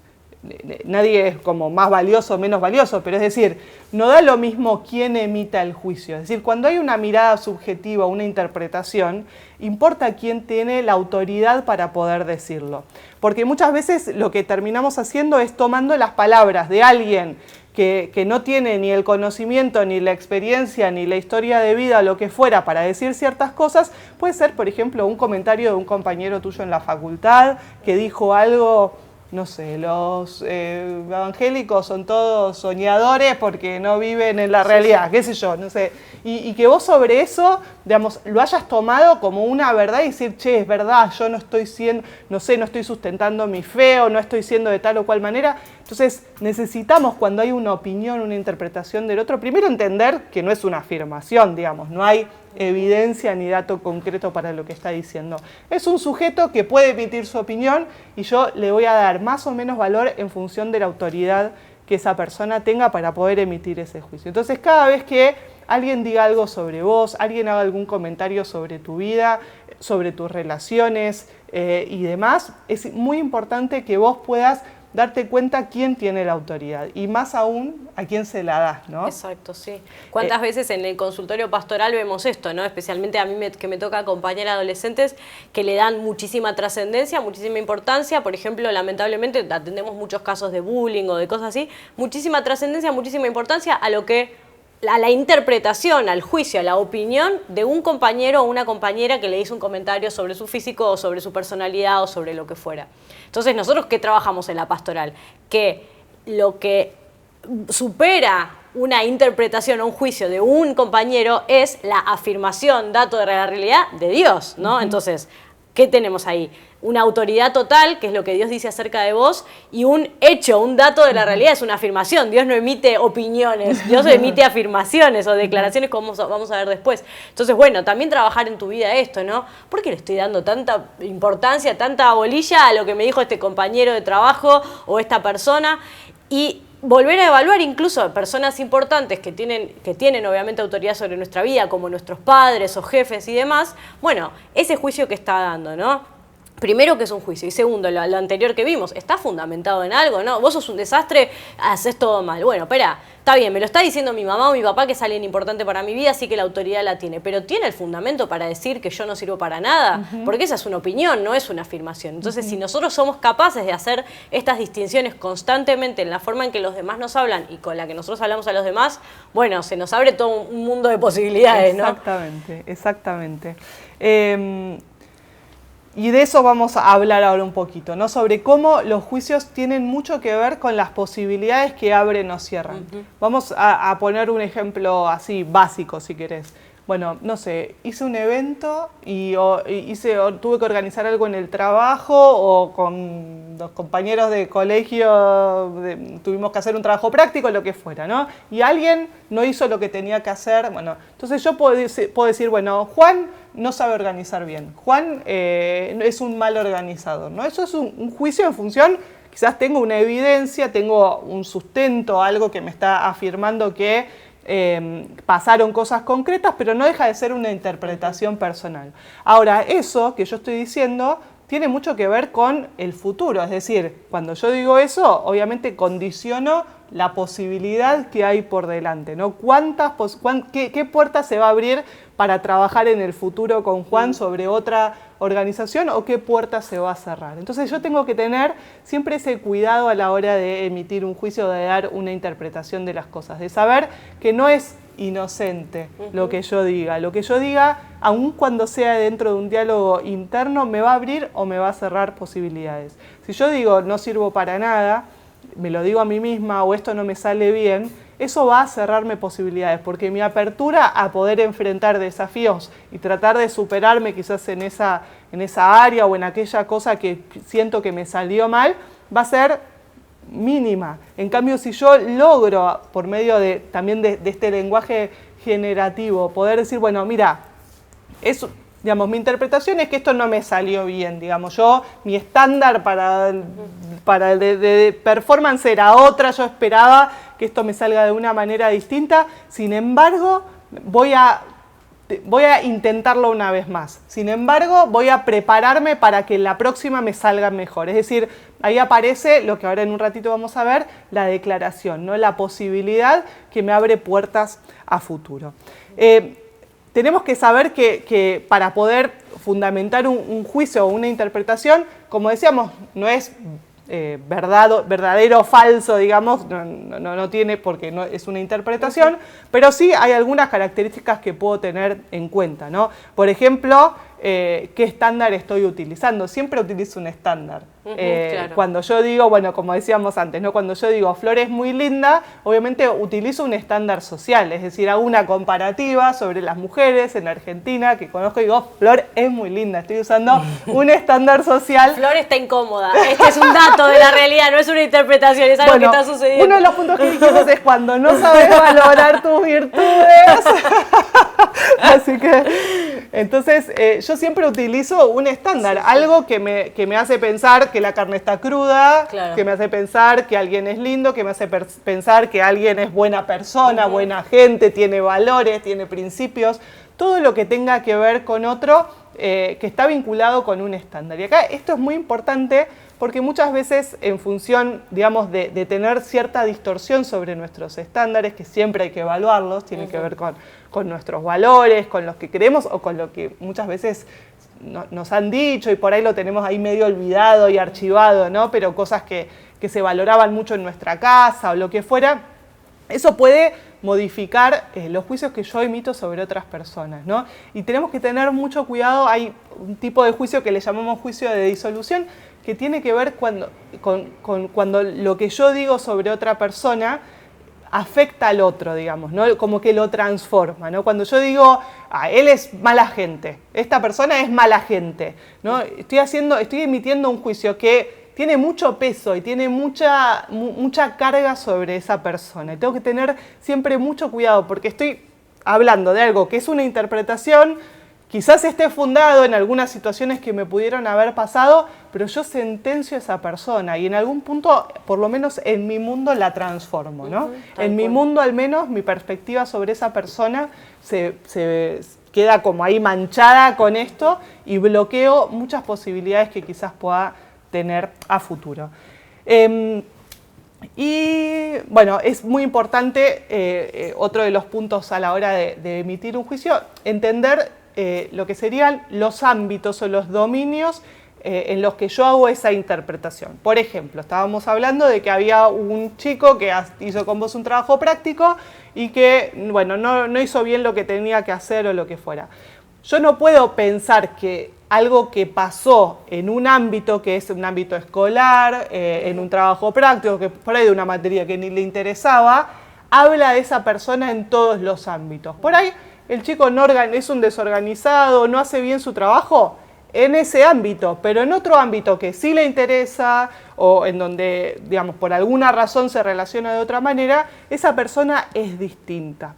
nadie es como más valioso o menos valioso, pero es decir, no da lo mismo quién emita el juicio. Es decir, cuando hay una mirada subjetiva, una interpretación, importa quién tiene la autoridad para poder decirlo. Porque muchas veces lo que terminamos haciendo es tomando las palabras de alguien que no tiene ni el conocimiento, ni la experiencia, ni la historia de vida, lo que fuera, para decir ciertas cosas, puede ser, por ejemplo, un comentario de un compañero tuyo en la facultad que dijo algo, no sé, los evangélicos son todos soñadores porque no viven en la realidad, qué sé yo, no sé. Y que vos sobre eso, digamos, lo hayas tomado como una verdad y decir, che, es verdad, yo no estoy siendo, no sé, no estoy sustentando mi fe o no estoy siendo de tal o cual manera. Entonces necesitamos, cuando hay una opinión, una interpretación del otro, primero entender que no es una afirmación, digamos, no hay evidencia ni dato concreto para lo que está diciendo. Es un sujeto que puede emitir su opinión y yo le voy a dar más o menos valor en función de la autoridad que esa persona tenga para poder emitir ese juicio. Entonces, cada vez que alguien diga algo sobre vos, alguien haga algún comentario sobre tu vida, sobre tus relaciones y demás, es muy importante que vos puedas darte cuenta quién tiene la autoridad y más aún a quién se la das, ¿no? Exacto, sí. ¿Cuántas veces en el consultorio pastoral vemos esto, ¿no? Especialmente a mí que me toca acompañar a adolescentes que le dan muchísima trascendencia, muchísima importancia. Por ejemplo, lamentablemente atendemos muchos casos de bullying o de cosas así. Muchísima trascendencia, muchísima importancia a lo que a la interpretación, al juicio, a la opinión de un compañero o una compañera que le hizo un comentario sobre su físico o sobre su personalidad o sobre lo que fuera. Entonces, nosotros, ¿qué trabajamos en la pastoral? Que lo que supera una interpretación o un juicio de un compañero es la afirmación, dato de la realidad de Dios, ¿no? Entonces, ¿qué tenemos ahí? Una autoridad total, que es lo que Dios dice acerca de vos, y un hecho, un dato de la realidad, es una afirmación. Dios no emite opiniones, Dios emite afirmaciones o declaraciones como vamos a ver después. Entonces, bueno, también trabajar en tu vida esto, ¿no? ¿Por qué le estoy dando tanta importancia, tanta bolilla a lo que me dijo este compañero de trabajo o esta persona? Y volver a evaluar incluso a personas importantes que tienen obviamente autoridad sobre nuestra vida, como nuestros padres o jefes y demás, bueno, ese juicio que está dando, ¿no? Primero, que es un juicio, y segundo, lo anterior que vimos, ¿está fundamentado en algo? ¿No? Vos sos un desastre, haces todo mal. Bueno, espera, está bien, me lo está diciendo mi mamá o mi papá, que es alguien importante para mi vida, así que la autoridad la tiene, pero ¿tiene el fundamento para decir que yo no sirvo para nada? Porque esa es una opinión, no es una afirmación. Entonces, si nosotros somos capaces de hacer estas distinciones constantemente en la forma en que los demás nos hablan y con la que nosotros hablamos a los demás, bueno, se nos abre todo un mundo de posibilidades, ¿no? Exactamente, exactamente. Y de eso vamos a hablar ahora un poquito, ¿no? Sobre cómo los juicios tienen mucho que ver con las posibilidades que abren o cierran. Vamos a poner un ejemplo así básico, si querés. Bueno, no sé, hice un evento y tuve que organizar algo en el trabajo o con los compañeros de colegio, tuvimos que hacer un trabajo práctico, lo que fuera, ¿no? Y alguien no hizo lo que tenía que hacer, bueno, entonces yo puedo decir, bueno, Juan no sabe organizar bien, Juan es un mal organizador, ¿no? Eso es un juicio en función, quizás tengo una evidencia, tengo un sustento, algo que me está afirmando que pasaron cosas concretas, pero no deja de ser una interpretación personal. Ahora, eso que yo estoy diciendo tiene mucho que ver con el futuro, es decir, cuando yo digo eso, obviamente condiciono la posibilidad que hay por delante, ¿no? ¿Qué puerta se va a abrir para trabajar en el futuro con Juan sobre otra organización o qué puerta se va a cerrar? Entonces yo tengo que tener siempre ese cuidado a la hora de emitir un juicio, de dar una interpretación de las cosas, de saber que no es inocente lo que yo diga. Lo que yo diga, aun cuando sea dentro de un diálogo interno, me va a abrir o me va a cerrar posibilidades. Si yo digo no sirvo para nada, me lo digo a mí misma o esto no me sale bien, eso va a cerrarme posibilidades, porque mi apertura a poder enfrentar desafíos y tratar de superarme quizás en esa área o en aquella cosa que siento que me salió mal, va a ser mínima. En cambio, si yo logro, por medio también de este lenguaje generativo, poder decir, bueno, mira, digamos, mi interpretación es que esto no me salió bien, digamos, mi estándar de performance era otra, yo esperaba que esto me salga de una manera distinta, sin embargo, voy a intentarlo una vez más. Sin embargo, voy a prepararme para que la próxima me salga mejor. Es decir, ahí aparece lo que ahora en un ratito vamos a ver, la declaración, ¿no? La posibilidad que me abre puertas a futuro. Tenemos que saber que para poder fundamentar un juicio o una interpretación, como decíamos, no es verdadero o falso, digamos, no tiene porque no es una interpretación, pero sí hay algunas características que puedo tener en cuenta, ¿no? Por ejemplo, ¿qué estándar estoy utilizando? Siempre utilizo un estándar. Claro. Cuando yo digo, bueno, como decíamos antes, ¿no? Cuando yo digo Flor es muy linda, obviamente utilizo un estándar social, es decir, hago una comparativa sobre las mujeres en Argentina que conozco y digo, Flor es muy linda, estoy usando un estándar social. Flor está incómoda, este es un dato de la realidad, no es una interpretación, es algo que está sucediendo. Uno de los puntos que dijimos es cuando no sabes valorar tus virtudes. Así que, entonces, yo siempre utilizo un estándar, algo que me hace pensar que la carne está cruda, claro, que me hace pensar que alguien es lindo, que me hace pensar que alguien es buena persona, buena gente, tiene valores, tiene principios, todo lo que tenga que ver con otro que está vinculado con un estándar. Y acá esto es muy importante porque muchas veces en función, digamos, de tener cierta distorsión sobre nuestros estándares, que siempre hay que evaluarlos, tiene que ver con nuestros valores, con los que creemos o con lo que muchas veces nos han dicho y por ahí lo tenemos ahí medio olvidado y archivado, ¿no? Pero cosas que se valoraban mucho en nuestra casa o lo que fuera, eso puede modificar los juicios que yo emito sobre otras personas, ¿no? Y tenemos que tener mucho cuidado, hay un tipo de juicio que le llamamos juicio de disolución, que tiene que ver cuando lo que yo digo sobre otra persona afecta al otro, digamos, ¿no? Como que lo transforma, ¿no? Cuando yo digo, él es mala gente, esta persona es mala gente, ¿no? Estoy emitiendo un juicio que tiene mucho peso y tiene mucha carga sobre esa persona. Y tengo que tener siempre mucho cuidado porque estoy hablando de algo que es una interpretación, quizás esté fundado en algunas situaciones que me pudieron haber pasado, pero yo sentencio a esa persona y en algún punto, por lo menos en mi mundo, la transformo, ¿no? En mi mundo, al menos, mi perspectiva sobre esa persona se queda como ahí manchada con esto y bloqueo muchas posibilidades que quizás pueda tener a futuro. Y bueno, es muy importante, otro de los puntos a la hora de emitir un juicio, entender lo que serían los ámbitos o los dominios en los que yo hago esa interpretación. Por ejemplo, estábamos hablando de que había un chico que hizo con vos un trabajo práctico y que, bueno, no hizo bien lo que tenía que hacer o lo que fuera. Yo no puedo pensar que algo que pasó en un ámbito, que es un ámbito escolar, en un trabajo práctico, que por ahí de una materia que ni le interesaba, habla de esa persona en todos los ámbitos. Por ahí el chico es un desorganizado, no hace bien su trabajo en ese ámbito, pero en otro ámbito que sí le interesa o en donde, digamos, por alguna razón se relaciona de otra manera, esa persona es distinta.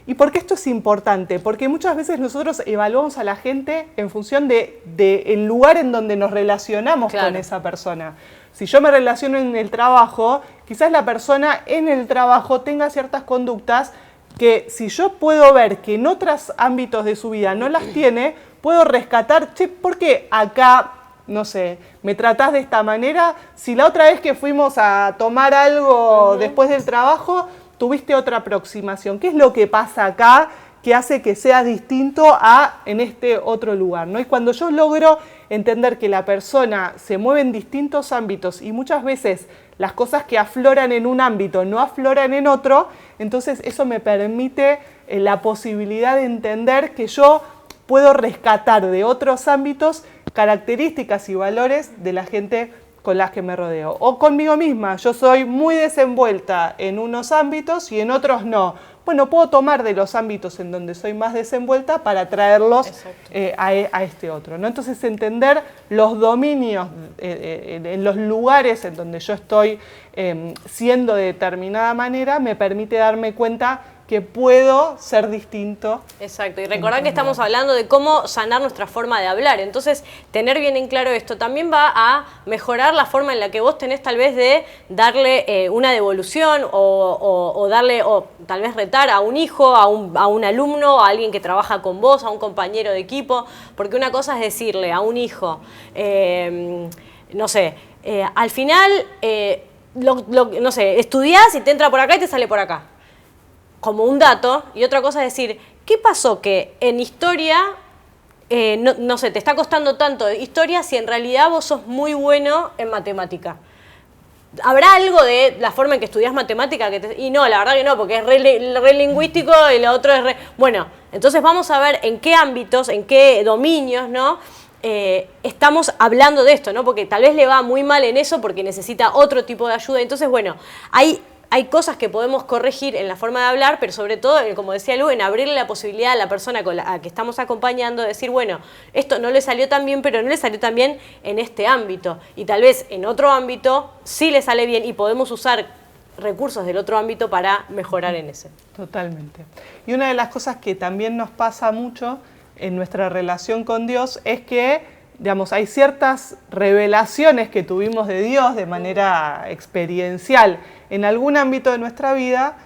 ¿Y por qué esto es importante? Porque muchas veces nosotros evaluamos a la gente en función del lugar en donde nos relacionamos con esa persona. Si yo me relaciono en el trabajo, quizás la persona en el trabajo tenga ciertas conductas que si yo puedo ver que en otros ámbitos de su vida no las tiene, puedo rescatar, che, ¿por qué acá, no sé, me tratás de esta manera? Si la otra vez que fuimos a tomar algo después del trabajo, tuviste otra aproximación. ¿Qué es lo que pasa acá que hace que sea distinto a en este otro lugar, ¿no? Y cuando yo logro entender que la persona se mueve en distintos ámbitos y muchas veces las cosas que afloran en un ámbito no afloran en otro, entonces eso me permite la posibilidad de entender que yo puedo rescatar de otros ámbitos características y valores de la gente con las que me rodeo. O conmigo misma, yo soy muy desenvuelta en unos ámbitos y en otros no. Bueno, puedo tomar de los ámbitos en donde soy más desenvuelta para traerlos a este otro, ¿no? Entonces, entender los dominios en los lugares en donde yo estoy siendo de determinada manera me permite darme cuenta que puedo ser distinto. Exacto, y recordar que estamos hablando de cómo sanar nuestra forma de hablar. Entonces, tener bien en claro esto también va a mejorar la forma en la que vos tenés tal vez de darle una devolución o darle, o tal vez retar a un hijo, a un alumno, a alguien que trabaja con vos, a un compañero de equipo, porque una cosa es decirle a un hijo, no sé, al final, no sé, estudiás y te entra por acá y te sale por acá, como un dato, y otra cosa es decir, ¿qué pasó que en historia, no sé, te está costando tanto historia si en realidad vos sos muy bueno en matemática? ¿Habrá algo de la forma en que estudias matemática? Y no, la verdad que no, porque es re lingüístico y lo otro es re... Bueno, entonces vamos a ver en qué ámbitos, en qué dominios, ¿no? Estamos hablando de esto, ¿no? Porque tal vez le va muy mal en eso porque necesita otro tipo de ayuda. Entonces, bueno, hay cosas que podemos corregir en la forma de hablar, pero sobre todo, como decía Lu, en abrirle la posibilidad a la persona a que estamos acompañando de decir, bueno, esto no le salió tan bien, pero no le salió tan bien en este ámbito. Y tal vez en otro ámbito sí le sale bien y podemos usar recursos del otro ámbito para mejorar en ese. Totalmente. Y una de las cosas que también nos pasa mucho en nuestra relación con Dios es que, digamos, hay ciertas revelaciones que tuvimos de Dios de manera experiencial en algún ámbito de nuestra vida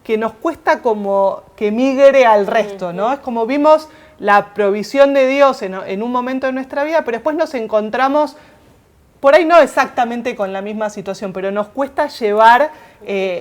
que nos cuesta como que migre al resto, ¿no? Es como vimos la provisión de Dios en un momento de nuestra vida, pero después nos encontramos, por ahí no exactamente con la misma situación, pero nos cuesta llevar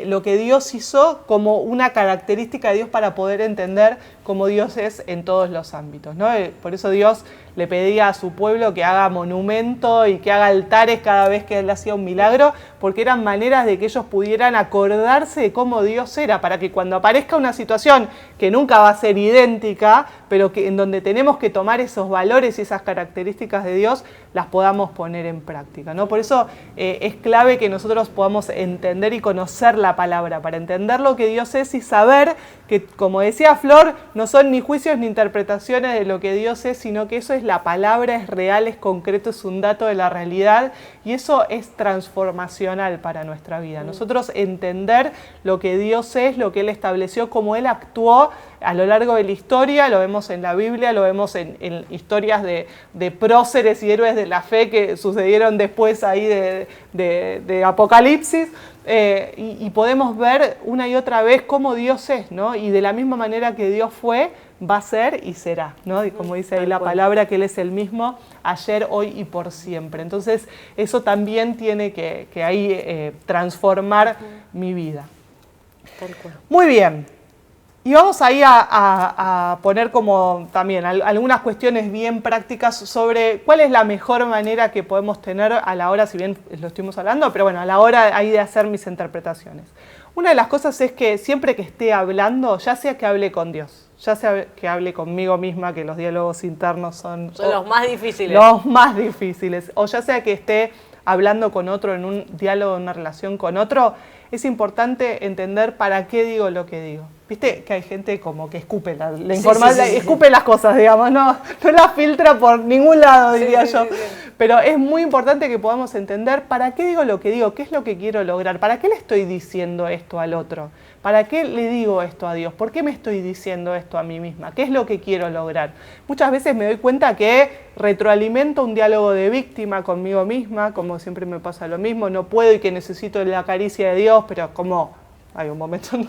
lo que Dios hizo como una característica de Dios para poder entender cómo Dios es en todos los ámbitos, ¿no? Por eso Dios le pedía a su pueblo que haga monumento y que haga altares cada vez que él hacía un milagro, porque eran maneras de que ellos pudieran acordarse de cómo Dios era, para que cuando aparezca una situación que nunca va a ser idéntica, pero que en donde tenemos que tomar esos valores y esas características de Dios, las podamos poner en práctica, ¿no? Por eso es clave que nosotros podamos entender y conocer la palabra, para entender lo que Dios es y saber que, como decía Flor, no son ni juicios ni interpretaciones de lo que Dios es, sino que eso es la palabra, es real, es concreto, es un dato de la realidad, y eso es transformacional para nuestra vida. Nosotros entender lo que Dios es, lo que Él estableció, cómo Él actuó a lo largo de la historia, lo vemos en la Biblia, lo vemos en historias de próceres y héroes de la fe que sucedieron después ahí de Apocalipsis, y podemos ver una y otra vez cómo Dios es, ¿no? Y de la misma manera que Dios fue, va a ser y será, ¿no? Y como dice ahí la palabra, que Él es el mismo ayer, hoy y por siempre. Entonces eso también tiene que ahí transformar mi vida. Tal cual. Muy bien. Y vamos ahí a poner como también algunas cuestiones bien prácticas sobre cuál es la mejor manera que podemos tener a la hora, si bien lo estuvimos hablando, pero bueno, a la hora ahí de hacer mis interpretaciones. Una de las cosas es que siempre que esté hablando, ya sea que hable con Dios, ya sea que hable conmigo misma, que los diálogos internos son los más difíciles. Los más difíciles. O ya sea que esté hablando con otro en un diálogo, en una relación con otro, es importante entender para qué digo lo que digo. Viste que hay gente como que escupe la información, escupe las cosas, digamos, no las filtra por ningún lado, diría yo. Pero es muy importante que podamos entender para qué digo lo que digo, qué es lo que quiero lograr, para qué le estoy diciendo esto al otro, para qué le digo esto a Dios, por qué me estoy diciendo esto a mí misma, qué es lo que quiero lograr. Muchas veces me doy cuenta que retroalimento un diálogo de víctima conmigo misma, como siempre me pasa lo mismo, no puedo y que necesito la caricia de Dios, pero como hay un momento donde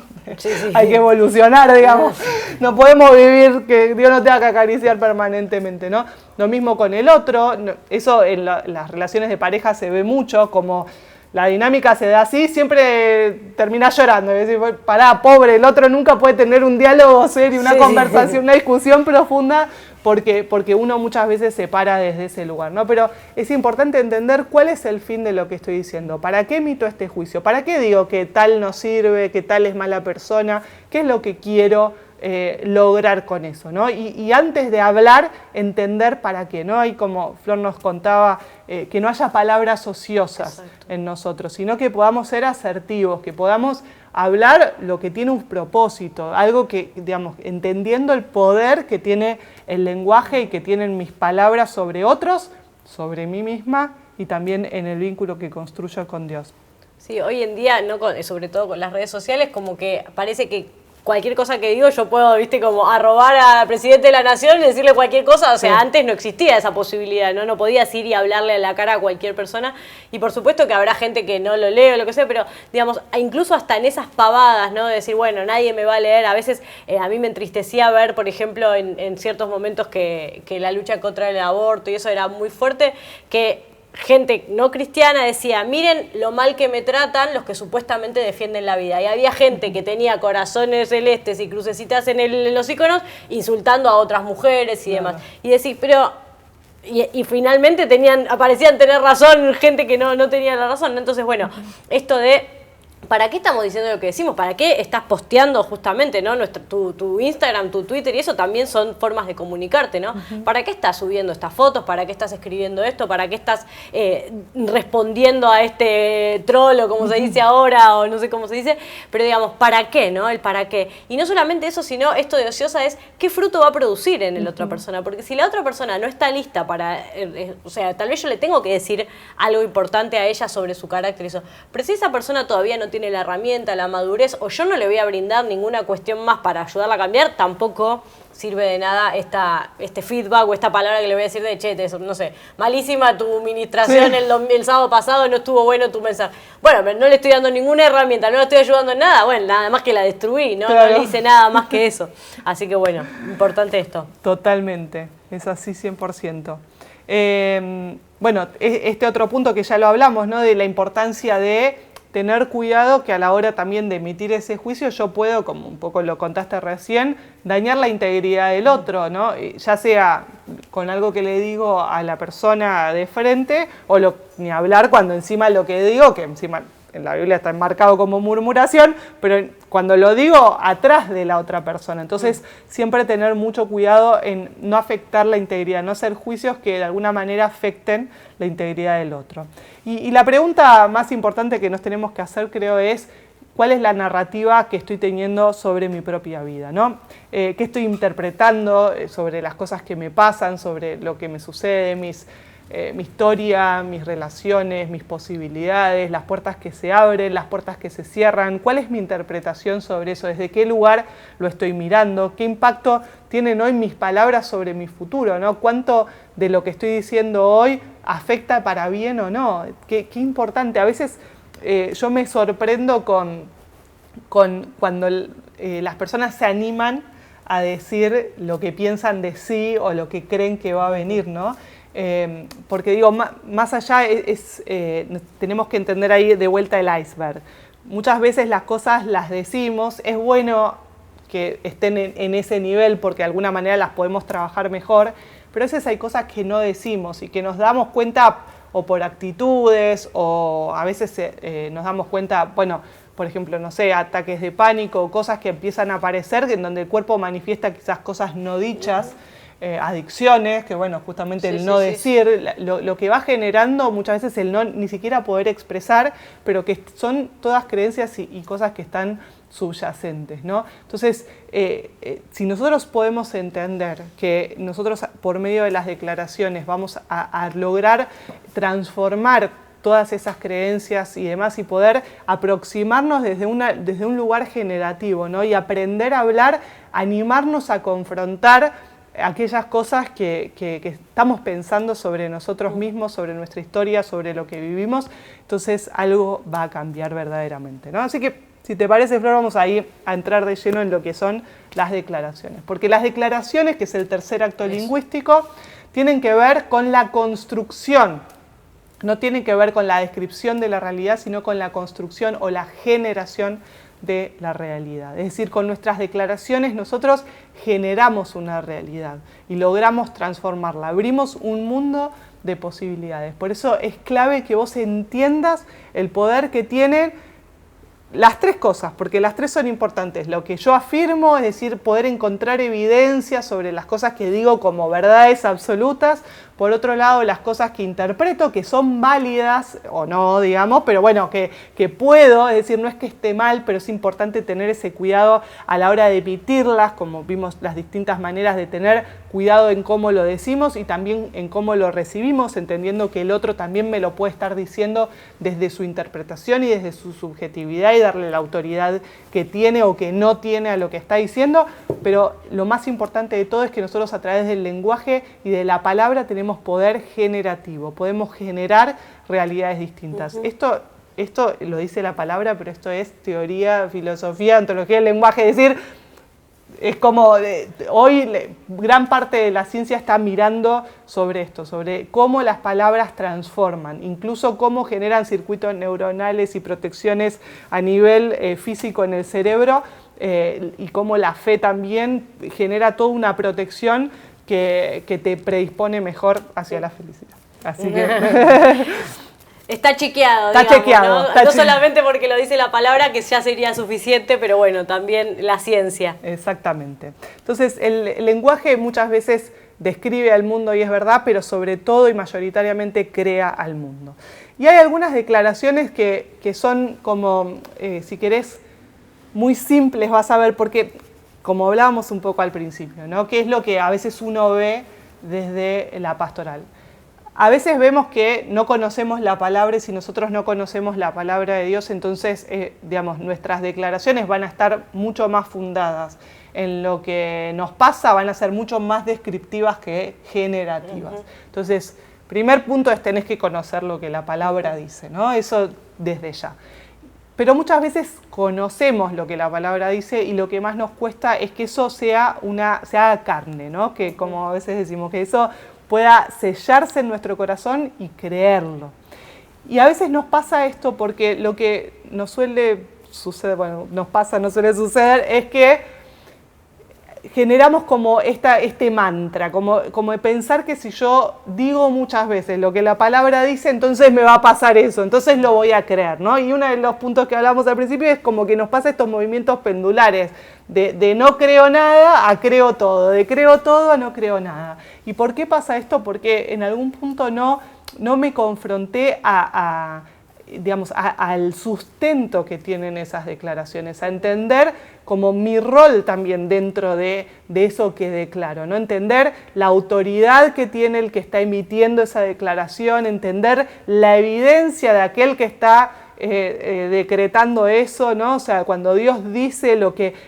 hay que evolucionar, digamos. No podemos vivir que Dios nos tenga que acariciar permanentemente, ¿no? Lo mismo con el otro. Eso en las relaciones de pareja se ve mucho, como la dinámica se da así, siempre termina llorando. Es decir, pará, pobre, el otro nunca puede tener un diálogo serio, una conversación, una discusión profunda, porque uno muchas veces se para desde ese lugar, ¿no? Pero es importante entender cuál es el fin de lo que estoy diciendo. ¿Para qué emito este juicio? ¿Para qué digo que tal no sirve, que tal es mala persona? ¿Qué es lo que quiero lograr con eso, ¿no? Y antes de hablar, entender para qué, ¿no? Y como Flor nos contaba, que no haya palabras ociosas en nosotros, sino que podamos ser asertivos, que podamos hablar lo que tiene un propósito, algo que, digamos, entendiendo el poder que tiene el lenguaje y que tienen mis palabras sobre otros, sobre mí misma y también en el vínculo que construyo con Dios. Sí, hoy en día, sobre todo con las redes sociales, como que parece que cualquier cosa que digo yo puedo, viste, como arrobar al presidente de la nación y decirle cualquier cosa. O sea, antes no existía esa posibilidad, ¿no? No podías ir y hablarle a la cara a cualquier persona. Y por supuesto que habrá gente que no lo lee o lo que sea, pero, digamos, incluso hasta en esas pavadas, ¿no? De decir, bueno, nadie me va a leer. A veces a mí me entristecía ver, por ejemplo, en ciertos momentos que la lucha contra el aborto y eso era muy fuerte, que gente no cristiana decía, miren lo mal que me tratan los que supuestamente defienden la vida. Y había gente que tenía corazones celestes y crucecitas en los iconos insultando a otras mujeres y demás. Y decís, pero y finalmente aparecían tener razón gente que no tenía la razón, ¿no? Entonces, bueno, esto de ¿para qué estamos diciendo lo que decimos? ¿Para qué estás posteando justamente, ¿no? Tu Instagram, tu Twitter y eso también son formas de comunicarte, ¿no? ¿Para qué estás subiendo estas fotos? ¿Para qué estás escribiendo esto? ¿Para qué estás respondiendo a este troll o como se dice ahora o no sé cómo se dice? Pero digamos, ¿para qué, no? El para qué. Y no solamente eso, sino esto de ociosa es qué fruto va a producir en la otra persona. Porque si la otra persona no está lista para, o sea, tal vez yo le tengo que decir algo importante a ella sobre su carácter y eso. Pero si esa persona todavía no tiene la herramienta, la madurez, o yo no le voy a brindar ninguna cuestión más para ayudarla a cambiar, tampoco sirve de nada este feedback o esta palabra que le voy a decir de che, no sé, malísima tu administración el sábado pasado, no estuvo bueno tu mensaje. Bueno, pero no le estoy dando ninguna herramienta, no le estoy ayudando en nada, bueno, nada más que la destruí, ¿no? Claro. No le hice nada más que eso. Así que bueno, importante esto. Totalmente, es así 100%. Bueno, este otro punto que ya lo hablamos, ¿no? De la importancia de tener cuidado que a la hora también de emitir ese juicio yo puedo, como un poco lo contaste recién, dañar la integridad del otro, ¿no? Ya sea con algo que le digo a la persona de frente o ni hablar cuando encima lo que digo, que encima en la Biblia está enmarcado como murmuración, pero cuando lo digo atrás de la otra persona. Entonces, siempre tener mucho cuidado en no afectar la integridad, no hacer juicios que de alguna manera afecten la integridad del otro. Y la pregunta más importante que nos tenemos que hacer, creo, es ¿cuál es la narrativa que estoy teniendo sobre mi propia vida, ¿no? ¿Qué estoy interpretando sobre las cosas que me pasan, sobre lo que me sucede, mi historia, mis relaciones, mis posibilidades, las puertas que se abren, las puertas que se cierran? ¿Cuál es mi interpretación sobre eso? ¿Desde qué lugar lo estoy mirando? ¿Qué impacto tienen hoy mis palabras sobre mi futuro, ¿no? ¿Cuánto de lo que estoy diciendo hoy afecta para bien o no? Qué importante. A veces yo me sorprendo cuando las personas se animan a decir lo que piensan de sí o lo que creen que va a venir, ¿no? Porque digo, más allá tenemos que entender ahí de vuelta el iceberg. Muchas veces las cosas las decimos, es bueno que estén en ese nivel porque de alguna manera las podemos trabajar mejor, pero a veces hay cosas que no decimos y que nos damos cuenta o por actitudes o a veces nos damos cuenta, bueno, por ejemplo, no sé, ataques de pánico o cosas que empiezan a aparecer en donde el cuerpo manifiesta quizás cosas no dichas. Adicciones, que bueno, justamente el no decir, lo que va generando muchas veces el no ni siquiera poder expresar, pero que son todas creencias y cosas que están subyacentes, ¿no? Entonces, si nosotros podemos entender que nosotros por medio de las declaraciones vamos a lograr transformar todas esas creencias y demás y poder aproximarnos desde un lugar generativo, ¿no? Y aprender a hablar, animarnos a confrontar aquellas cosas que estamos pensando sobre nosotros mismos, sobre nuestra historia, sobre lo que vivimos, entonces algo va a cambiar verdaderamente, ¿no? Así que, si te parece, Flor, vamos ahí a entrar de lleno en lo que son las declaraciones. Porque las declaraciones, que es el tercer acto lingüístico, tienen que ver con la construcción. No tienen que ver con la descripción de la realidad, sino con la construcción o la generación de la realidad. Es decir, con nuestras declaraciones nosotros generamos una realidad y logramos transformarla, abrimos un mundo de posibilidades. Por eso es clave que vos entiendas el poder que tienen las tres cosas, porque las tres son importantes. Lo que yo afirmo, es decir, poder encontrar evidencia sobre las cosas que digo como verdades absolutas. Por otro lado, las cosas que interpreto, que son válidas o no, digamos, pero bueno, que puedo, es decir, no es que esté mal, pero es importante tener ese cuidado a la hora de emitirlas, como vimos las distintas maneras de tener cuidado en cómo lo decimos y también en cómo lo recibimos, entendiendo que el otro también me lo puede estar diciendo desde su interpretación y desde su subjetividad y darle la autoridad que tiene o que no tiene a lo que está diciendo, pero lo más importante de todo es que nosotros a través del lenguaje y de la palabra tenemos poder generativo, podemos generar realidades distintas. Esto lo dice la palabra, pero esto es teoría, filosofía, antropología del lenguaje, es decir, es como hoy gran parte de la ciencia está mirando sobre esto, sobre cómo las palabras transforman, incluso cómo generan circuitos neuronales y protecciones a nivel físico en el cerebro y cómo la fe también genera toda una protección que te predispone mejor hacia la felicidad. Así que... Está chequeado, está digamos, chequeado, ¿no? está No chequeado. solamente porque lo dice la palabra, que ya sería suficiente, pero bueno, también la ciencia. Exactamente. Entonces, el lenguaje muchas veces describe al mundo y es verdad, pero sobre todo y mayoritariamente crea al mundo. Y hay algunas declaraciones que son como, si querés, muy simples, vas a ver, porque como hablábamos un poco al principio, ¿no? ¿Qué es lo que a veces uno ve desde la pastoral? A veces vemos que no conocemos la palabra y si nosotros no conocemos la palabra de Dios, entonces, digamos, nuestras declaraciones van a estar mucho más fundadas en lo que nos pasa, van a ser mucho más descriptivas que generativas. Entonces, primer punto es tenés que conocer lo que la palabra dice, ¿no? Eso desde ya. Pero muchas veces conocemos lo que la palabra dice y lo que más nos cuesta es que eso se haga carne, ¿no? Que como a veces decimos, que eso pueda sellarse en nuestro corazón y creerlo. Y a veces nos pasa esto porque lo que nos suele suceder, bueno, nos pasa, no suele suceder, es que generamos como este mantra, como de pensar que si yo digo muchas veces lo que la palabra dice, entonces me va a pasar eso, entonces lo voy a creer, ¿no? Y uno de los puntos que hablamos al principio es como que nos pasa estos movimientos pendulares, de no creo nada a creo todo, de creo todo a no creo nada. ¿Y por qué pasa esto? Porque en algún punto no me confronté digamos, al sustento que tienen esas declaraciones, a entender como mi rol también dentro de eso que declaro, ¿no? Entender la autoridad que tiene el que está emitiendo esa declaración, entender la evidencia de aquel que está decretando eso, ¿no? O sea, cuando Dios dice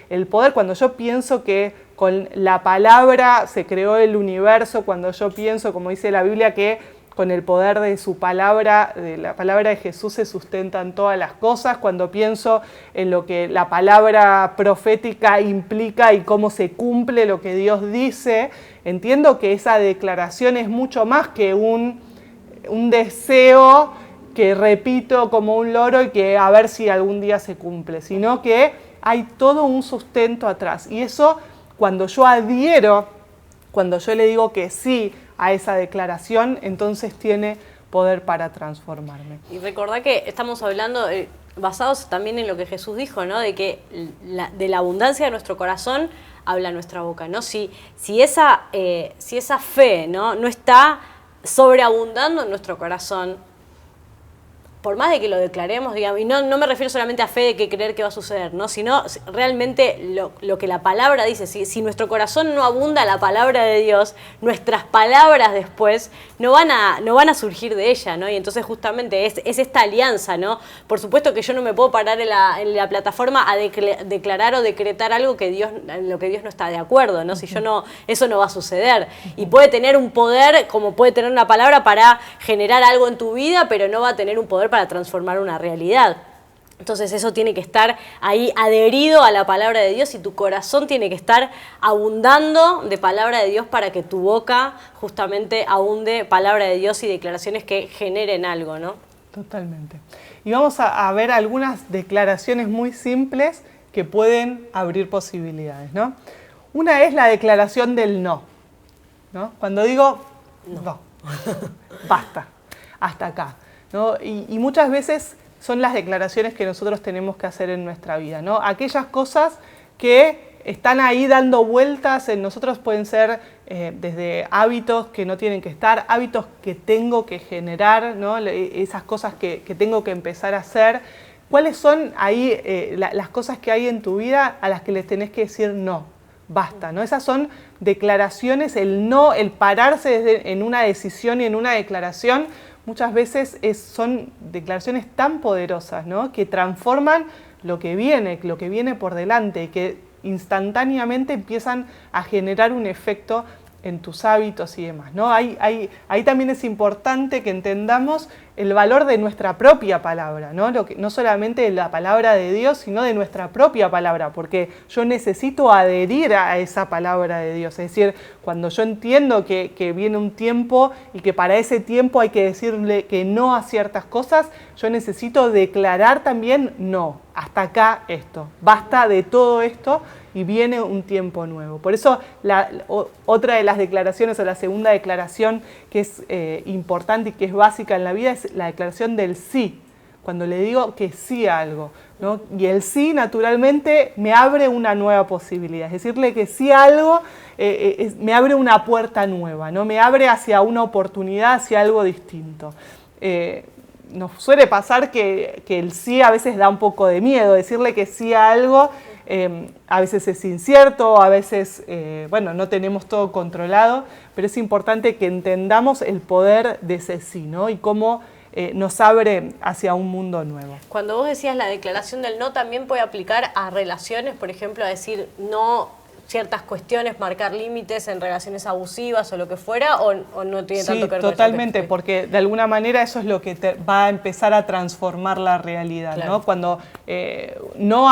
el poder, cuando yo pienso que con la palabra se creó el universo, cuando yo pienso, como dice la Biblia, que con el poder de su palabra, de la palabra de Jesús se sustentan todas las cosas, cuando pienso en lo que la palabra profética implica y cómo se cumple lo que Dios dice, entiendo que esa declaración es mucho más que un deseo que repito como un loro y que a ver si algún día se cumple, sino que hay todo un sustento atrás. Y eso, cuando yo adhiero, cuando yo le digo que sí a esa declaración, entonces tiene poder para transformarme. Y recordá que estamos hablando, basados también en lo que Jesús dijo, ¿no? De que de la abundancia de nuestro corazón habla nuestra boca, ¿no? Si esa fe, ¿no? No está sobreabundando en nuestro corazón, por más de que lo declaremos, digamos, y no me refiero solamente a fe de que creer que va a suceder, ¿no? Sino realmente lo que la palabra dice. Si nuestro corazón no abunda la palabra de Dios, nuestras palabras después no van a surgir de ella, ¿no? Y entonces justamente es esta alianza, ¿no? Por supuesto que yo no me puedo parar en la plataforma a declarar o decretar algo en lo que Dios no está de acuerdo, ¿no? Si yo no, eso no va a suceder. Y puede tener un poder, como puede tener una palabra para generar algo en tu vida, pero no va a tener un poder para transformar una realidad. Entonces eso tiene que estar ahí adherido a la palabra de Dios y tu corazón tiene que estar abundando de palabra de Dios para que tu boca justamente abunde palabra de Dios y declaraciones que generen algo, ¿no? Totalmente. Y vamos a ver algunas declaraciones muy simples que pueden abrir posibilidades, ¿no? Una es la declaración del no, ¿no? Cuando digo no, basta, hasta acá, ¿no? Y muchas veces son las declaraciones que nosotros tenemos que hacer en nuestra vida, ¿no? Aquellas cosas que están ahí dando vueltas en nosotros pueden ser desde hábitos que no tienen que estar, hábitos que tengo que generar, ¿no? Esas cosas que tengo que empezar a hacer. ¿Cuáles son ahí las cosas que hay en tu vida a las que les tenés que decir no? Basta, ¿no? Esas son declaraciones, el no, el pararse en una decisión y en una declaración, muchas veces son declaraciones tan poderosas, ¿no? Que transforman lo que viene por delante y que instantáneamente empiezan a generar un efecto en tus hábitos y demás, ¿no? Ahí también es importante que entendamos el valor de nuestra propia palabra, ¿no? No solamente de la palabra de Dios, sino de nuestra propia palabra, porque yo necesito adherir a esa palabra de Dios. Es decir, cuando yo entiendo que viene un tiempo y que para ese tiempo hay que decirle que no a ciertas cosas, yo necesito declarar también no, hasta acá esto, basta de todo esto y viene un tiempo nuevo. Por eso otra de las declaraciones, o la segunda declaración que es importante y que es básica en la vida, es la declaración del sí, cuando le digo que sí a algo, ¿no? Y el sí, naturalmente, me abre una nueva posibilidad. Es decirle que sí a algo me abre una puerta nueva, ¿no? Me abre hacia una oportunidad, hacia algo distinto. Nos suele pasar que el sí a veces da un poco de miedo, decirle que sí a algo a veces es incierto, a veces no tenemos todo controlado, pero es importante que entendamos el poder de ese sí, ¿no? Y cómo nos abre hacia un mundo nuevo. Cuando vos decías la declaración del no, también puede aplicar a relaciones, por ejemplo, a decir no ciertas cuestiones, marcar límites en relaciones abusivas o lo que fuera, o no tiene tanto que ver con eso. Sí, totalmente, porque de alguna manera eso es lo que va a empezar a transformar la realidad, claro. ¿No? Cuando no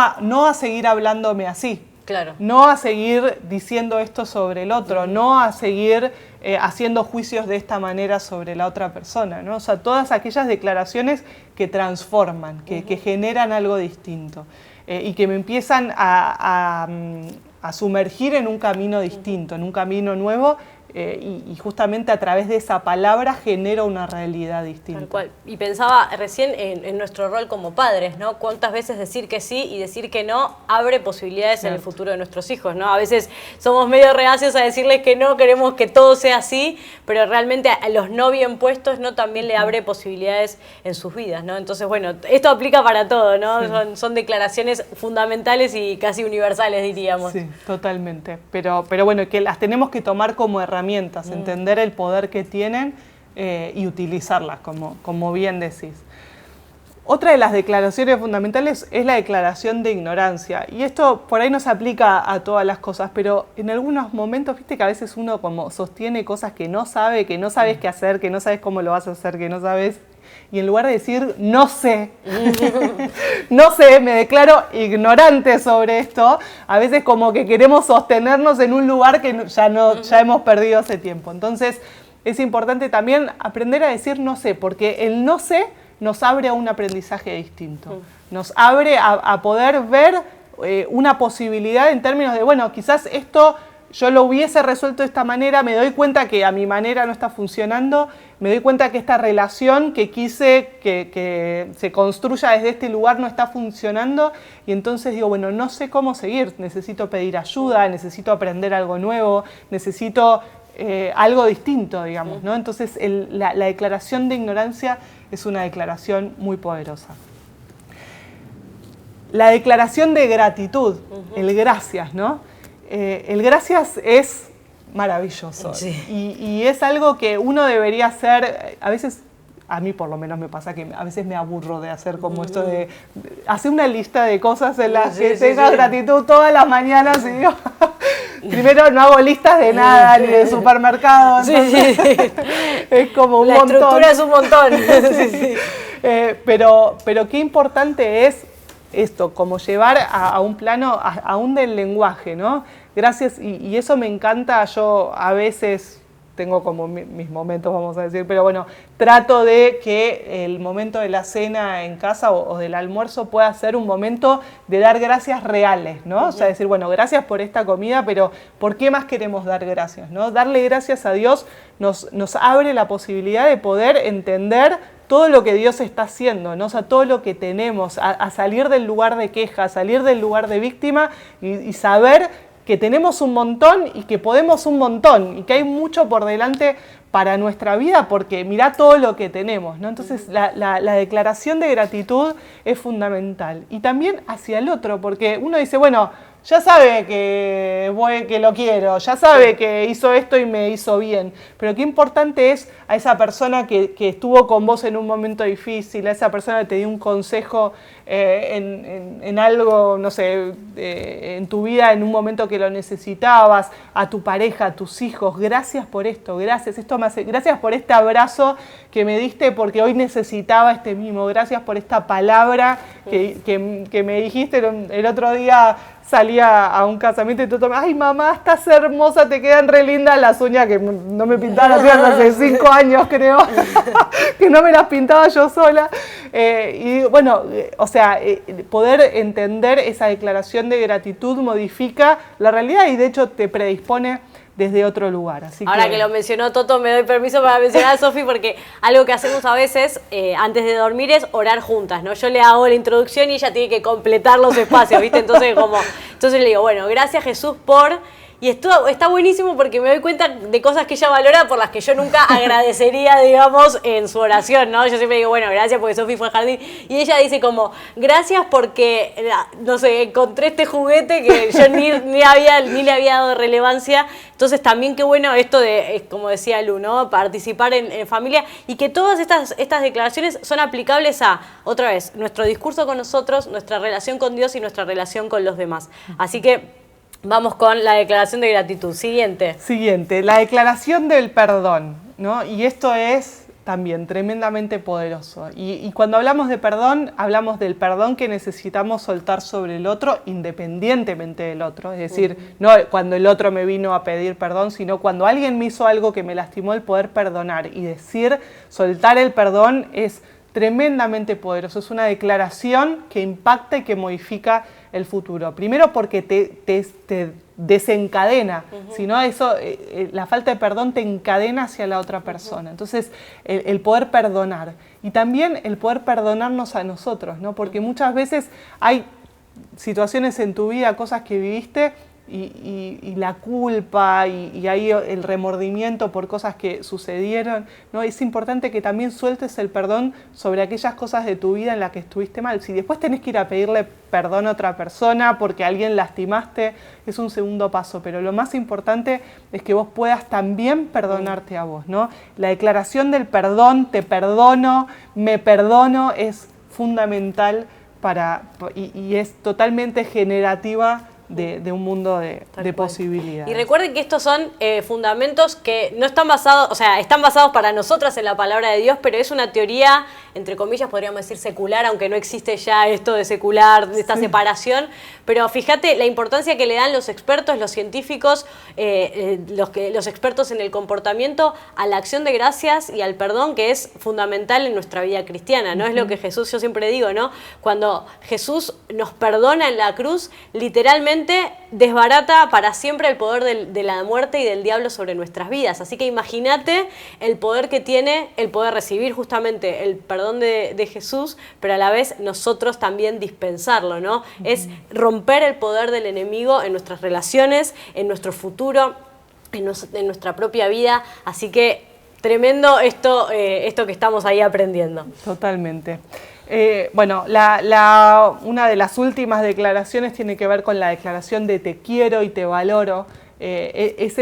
a seguir hablándome así, claro. No a seguir diciendo esto sobre el otro, no a seguir haciendo juicios de esta manera sobre la otra persona, ¿no? O sea, todas aquellas declaraciones que transforman, que generan algo distinto y que me empiezan a sumergir en un camino distinto, en un camino nuevo, y justamente a través de esa palabra genera una realidad distinta. Tal cual. Y pensaba recién en nuestro rol como padres, ¿no? Cuántas veces decir que sí y decir que no abre posibilidades en el futuro de nuestros hijos, ¿no? A veces somos medio reacios a decirles que no, queremos que todo sea así, pero realmente a los no bien puestos, ¿no? También le abre posibilidades en sus vidas, ¿no? Entonces, bueno, esto aplica para todo, ¿no? Sí. Son declaraciones fundamentales y casi universales, diríamos. Sí, totalmente. Pero bueno, que las tenemos que tomar como herramientas, entender el poder que tienen y utilizarlas, como bien decís. Otra de las declaraciones fundamentales es la declaración de ignorancia. Y esto por ahí no se aplica a todas las cosas, pero en algunos momentos, viste que a veces uno como sostiene cosas que no sabes qué hacer, que no sabes cómo lo vas a hacer, que no sabes. Y en lugar de decir, no sé, no sé, me declaro ignorante sobre esto, a veces como que queremos sostenernos en un lugar que ya hemos perdido hace tiempo. Entonces, es importante también aprender a decir no sé, porque el no sé nos abre a un aprendizaje distinto. Nos abre a poder ver una posibilidad en términos de, bueno, quizás esto yo lo hubiese resuelto de esta manera, me doy cuenta que a mi manera no está funcionando, me doy cuenta que esta relación que quise que se construya desde este lugar no está funcionando, y entonces digo, bueno, no sé cómo seguir, necesito pedir ayuda, necesito aprender algo nuevo, necesito algo distinto, digamos, ¿no? Entonces la declaración de ignorancia es una declaración muy poderosa. La declaración de gratitud, el gracias, ¿no? El gracias es maravilloso, sí. Y es algo que uno debería hacer. A veces, a mí por lo menos me pasa que a veces me aburro de hacer como esto de hacer una lista de cosas en las que tenga gratitud todas las mañanas y digo, primero no hago listas de nada, ni de supermercado, entonces, es como un montón. La estructura es un montón. Sí. Pero qué importante es esto, como llevar a un plano aún del lenguaje, ¿no? Gracias, y eso me encanta. Yo a veces tengo como mis momentos, vamos a decir, pero bueno, trato de que el momento de la cena en casa o del almuerzo pueda ser un momento de dar gracias reales, ¿no? O sea, decir, bueno, gracias por esta comida, pero ¿por qué más queremos dar gracias, no? Darle gracias a Dios nos abre la posibilidad de poder entender todo lo que Dios está haciendo, ¿no? O sea, todo lo que tenemos, a salir del lugar de queja, a salir del lugar de víctima y saber que tenemos un montón y que podemos un montón y que hay mucho por delante para nuestra vida, porque mirá todo lo que tenemos, ¿no? Entonces la declaración de gratitud es fundamental. Y también hacia el otro, porque uno dice, bueno, ya sabe que lo quiero, ya sabe que hizo esto y me hizo bien. Pero qué importante es a esa persona que estuvo con vos en un momento difícil, a esa persona que te dio un consejo en algo, no sé, en tu vida en un momento que lo necesitabas, a tu pareja, a tus hijos. Gracias por esto, gracias por este abrazo que me diste porque hoy necesitaba este mimo. Gracias por esta palabra que me dijiste el otro día. Salía a un casamiento y tú tomas, ay mamá, estás hermosa, te quedan re lindas las uñas que no me pintaban las uñas hace 5 años creo, que no me las pintaba yo sola. Y bueno, o sea, poder entender esa declaración de gratitud modifica la realidad y de hecho te predispone desde otro lugar. Así Ahora que lo mencionó Toto, me doy permiso para mencionar a Sofi porque algo que hacemos a veces antes de dormir es orar juntas, ¿no? Yo le hago la introducción y ella tiene que completar los espacios, ¿viste? Entonces le digo, bueno, gracias Jesús por... Y esto está buenísimo porque me doy cuenta de cosas que ella valora por las que yo nunca agradecería, digamos, en su oración, ¿no? Yo siempre digo, bueno, gracias porque Sofi fue al jardín. Y ella dice como, gracias porque, no sé, encontré este juguete que yo ni le había dado relevancia. Entonces también qué bueno esto de, como decía Lu, ¿no? Participar en familia y que todas estas declaraciones son aplicables a, otra vez, nuestro discurso con nosotros, nuestra relación con Dios y nuestra relación con los demás. Así que... vamos con la declaración de gratitud. Siguiente, la declaración del perdón, ¿no? Y esto es también tremendamente poderoso. Y cuando hablamos de perdón, hablamos del perdón que necesitamos soltar sobre el otro independientemente del otro. Es decir, no cuando el otro me vino a pedir perdón, sino cuando alguien me hizo algo que me lastimó, el poder perdonar. Y decir, soltar el perdón es tremendamente poderoso. Es una declaración que impacta y que modifica el futuro. Primero porque te desencadena, sino eso, la falta de perdón te encadena hacia la otra persona. Entonces, el poder perdonar. Y también el poder perdonarnos a nosotros, ¿no? Porque muchas veces hay situaciones en tu vida, cosas que viviste, y la culpa y ahí el remordimiento por cosas que sucedieron, ¿no? Es importante que también sueltes el perdón sobre aquellas cosas de tu vida en las que estuviste mal. Si después tenés que ir a pedirle perdón a otra persona porque a alguien lastimaste, es un segundo paso, pero lo más importante es que vos puedas también perdonarte a vos, ¿no? La declaración del perdón, te perdono, me perdono, es fundamental y es totalmente generativa de un mundo de posibilidades. Y recuerden que estos son fundamentos que no están basados, o sea, están basados para nosotras en la palabra de Dios, pero es una teoría, entre comillas, podríamos decir secular, aunque no existe ya esto de secular, de esta separación, pero fíjate la importancia que le dan los expertos, los científicos, los expertos en el comportamiento a la acción de gracias y al perdón, que es fundamental en nuestra vida cristiana, ¿no? Es lo que Jesús, yo siempre digo, ¿no? Cuando Jesús nos perdona en la cruz, literalmente desbarata para siempre el poder de la muerte y del diablo sobre nuestras vidas. Así que imagínate el poder que tiene el poder recibir justamente el perdón de Jesús, pero a la vez nosotros también dispensarlo, ¿no? Es romper el poder del enemigo en nuestras relaciones, en nuestro futuro, en nuestra propia vida. Así que tremendo esto que estamos ahí aprendiendo. Totalmente. Bueno, una de las últimas declaraciones tiene que ver con la declaración de te quiero y te valoro. Es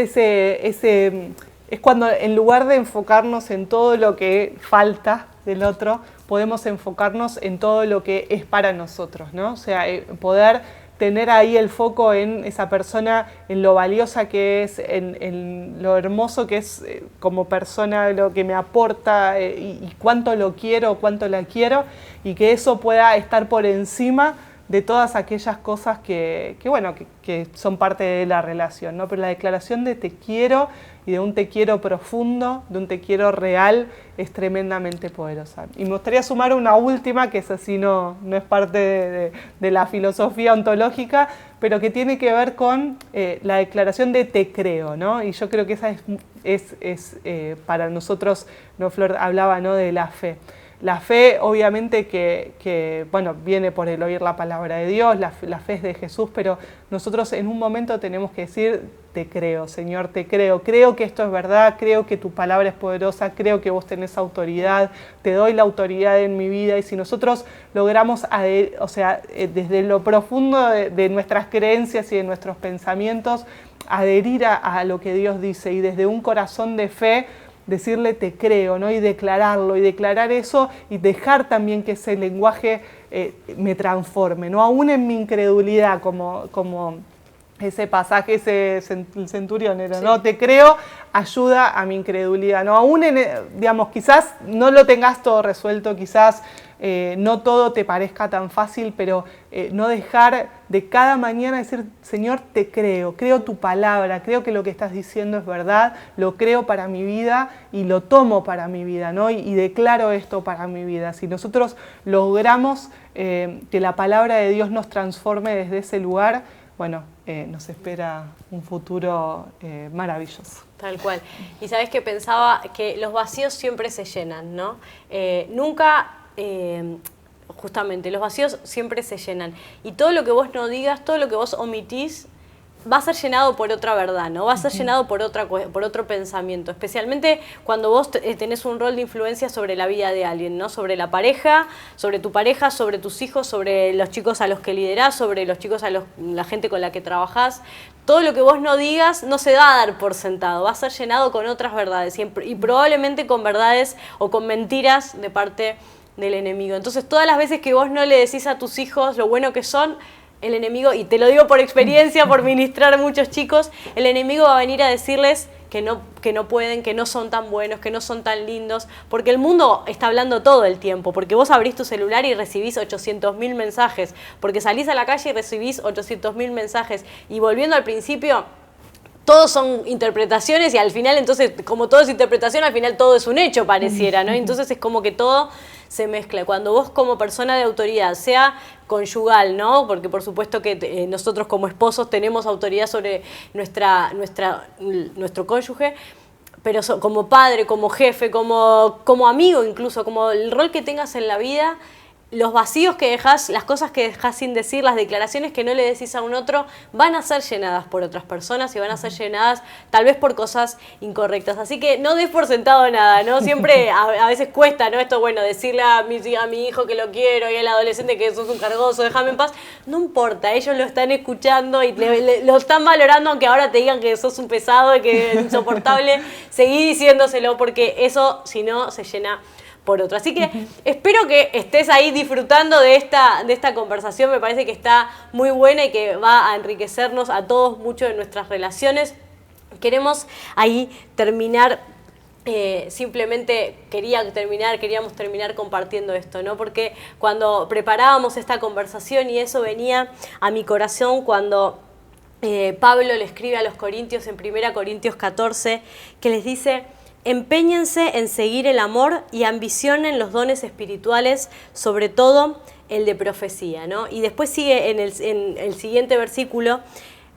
cuando en lugar de enfocarnos en todo lo que falta del otro, podemos enfocarnos en todo lo que es para nosotros, ¿no? O sea, poder tener ahí el foco en esa persona, en lo valiosa que es, en lo hermoso que es como persona, lo que me aporta y cuánto lo quiero, cuánto la quiero, y que eso pueda estar por encima de todas aquellas cosas que son parte de la relación, ¿no? Pero la declaración de te quiero y de un te quiero profundo, de un te quiero real, es tremendamente poderosa. Y me gustaría sumar una última, que es así, no es parte de la filosofía ontológica, pero que tiene que ver con la declaración de te creo, ¿no? Y yo creo que esa es para nosotros, ¿no? Flor hablaba, ¿no?, de la fe. La fe, obviamente, que viene por el oír la palabra de Dios, la fe es de Jesús, pero nosotros en un momento tenemos que decir, te creo, Señor, te creo que esto es verdad, creo que tu palabra es poderosa, creo que vos tenés autoridad, te doy la autoridad en mi vida. Y si nosotros logramos, desde lo profundo de nuestras creencias y de nuestros pensamientos, adherir a lo que Dios dice y desde un corazón de fe, decirle te creo, ¿no? Y declararlo, y declarar eso, y dejar también que ese lenguaje me transforme, ¿no? Aún en mi incredulidad, como ese pasaje, el centurión era, ¿no? Te creo, ayuda a mi incredulidad, ¿no? Aún digamos, quizás no lo tengas todo resuelto, quizás no todo te parezca tan fácil, pero no dejar de cada mañana decir, Señor, te creo tu palabra, creo que lo que estás diciendo es verdad, lo creo para mi vida y lo tomo para mi vida, ¿no? Y declaro esto para mi vida. Si nosotros logramos que la palabra de Dios nos transforme desde ese lugar, bueno, nos espera un futuro maravilloso. Tal cual. Y sabes que pensaba que los vacíos siempre se llenan, ¿no? Nunca... justamente, los vacíos siempre se llenan. Y todo lo que vos no digas, todo lo que vos omitís, va a ser llenado por otra verdad, ¿no? Va a ser llenado por otro pensamiento. Especialmente cuando vos tenés un rol de influencia sobre la vida de alguien, ¿no? Sobre la pareja, sobre tu pareja, sobre tus hijos, sobre los chicos a los que liderás, sobre los chicos la gente con la que trabajás. Todo lo que vos no digas no se va a dar por sentado, va a ser llenado con otras verdades y probablemente con verdades o con mentiras de parte del enemigo. Entonces, todas las veces que vos no le decís a tus hijos lo bueno que son, el enemigo, y te lo digo por experiencia, por ministrar a muchos chicos, el enemigo va a venir a decirles que no pueden, que no son tan buenos, que no son tan lindos, porque el mundo está hablando todo el tiempo, porque vos abrís tu celular y recibís 800.000 mensajes, porque salís a la calle y recibís 800.000 mensajes. Y volviendo al principio, todos son interpretaciones y al final, entonces, como todo es interpretación, al final todo es un hecho, pareciera, ¿no? Entonces es como que todo se mezcla. Cuando vos como persona de autoridad, sea conyugal, ¿no? Porque por supuesto que nosotros como esposos tenemos autoridad sobre nuestro cónyuge, pero como padre, como jefe, como amigo incluso, como el rol que tengas en la vida, los vacíos que dejás, las cosas que dejás sin decir, las declaraciones que no le decís a un otro, van a ser llenadas por otras personas y van a ser llenadas tal vez por cosas incorrectas. Así que no des por sentado nada, ¿no? Siempre a veces cuesta, ¿no? Esto, bueno, decirle a mi hijo que lo quiero y al adolescente que sos un cargoso, déjame en paz. No importa, ellos lo están escuchando y lo están valorando, aunque ahora te digan que sos un pesado y que es insoportable. Seguí diciéndoselo porque eso, si no, se llena por otro. Así que espero que estés ahí disfrutando de esta conversación. Me parece que está muy buena y que va a enriquecernos a todos mucho en nuestras relaciones. Queremos ahí terminar, queríamos terminar compartiendo esto, ¿no? Porque cuando preparábamos esta conversación y eso venía a mi corazón cuando Pablo le escribe a los Corintios en 1 Corintios 14, que les dice: empeñense en seguir el amor y ambicionen los dones espirituales, sobre todo el de profecía, ¿no? Y después sigue en el siguiente versículo: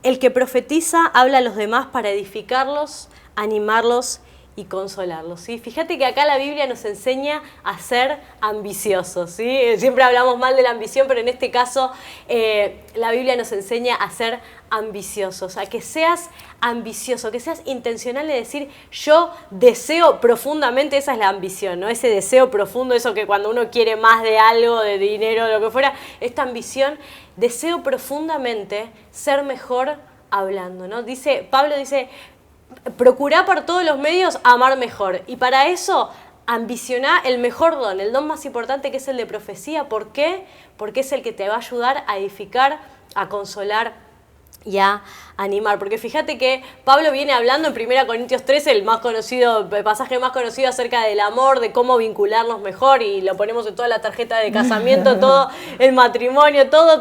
el que profetiza habla a los demás para edificarlos, animarlos y consolarlos, ¿sí? Fíjate que acá la Biblia nos enseña a ser ambiciosos, ¿sí? Siempre hablamos mal de la ambición, pero en este caso la Biblia nos enseña a ser ambiciosos, a que seas ambicioso, que seas intencional de decir yo deseo profundamente, esa es la ambición, ¿no? Ese deseo profundo, eso que cuando uno quiere más de algo, de dinero, de lo que fuera, esta ambición, deseo profundamente ser mejor hablando, ¿no? Pablo dice, procurá por todos los medios amar mejor. Y para eso, ambicioná el mejor don, el don más importante, que es el de profecía. ¿Por qué? Porque es el que te va a ayudar a edificar, a consolar y a animar. Porque fíjate que Pablo viene hablando en 1 Corintios 13, el pasaje más conocido acerca del amor, de cómo vincularnos mejor, y lo ponemos en toda la tarjeta de casamiento, todo el matrimonio, todo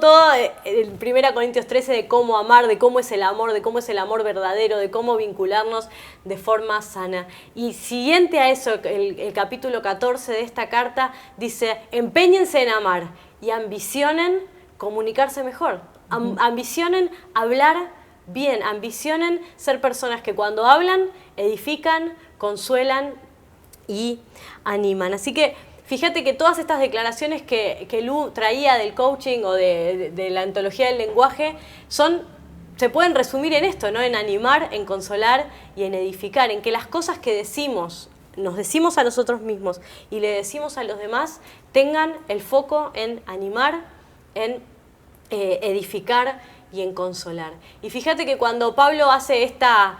en 1 Corintios 13, de cómo amar, de cómo es el amor verdadero, de cómo vincularnos de forma sana. Y siguiente a eso, el capítulo 14 de esta carta dice: empeñense en amar y ambicionen comunicarse mejor. Ambicionen hablar bien, ambicionen ser personas que cuando hablan, edifican, consuelan y animan. Así que fíjate que todas estas declaraciones que Lu traía del coaching o de la ontología del lenguaje son se pueden resumir en esto, ¿no? En animar, en consolar y en edificar, en que las cosas que decimos, nos decimos a nosotros mismos y le decimos a los demás, tengan el foco en animar, en edificar y en consolar. Y fíjate que cuando Pablo hace esta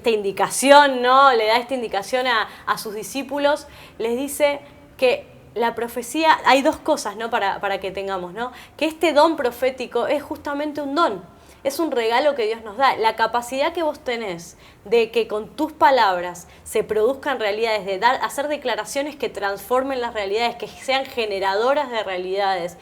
indicación, ¿no? Le da esta indicación a sus discípulos, les dice que la profecía, hay dos cosas, ¿no? para que tengamos, ¿no? Que este don profético es justamente un don, es un regalo que Dios nos da. La capacidad que vos tenés de que con tus palabras se produzcan realidades, de hacer declaraciones que transformen las realidades, que sean generadoras de realidades,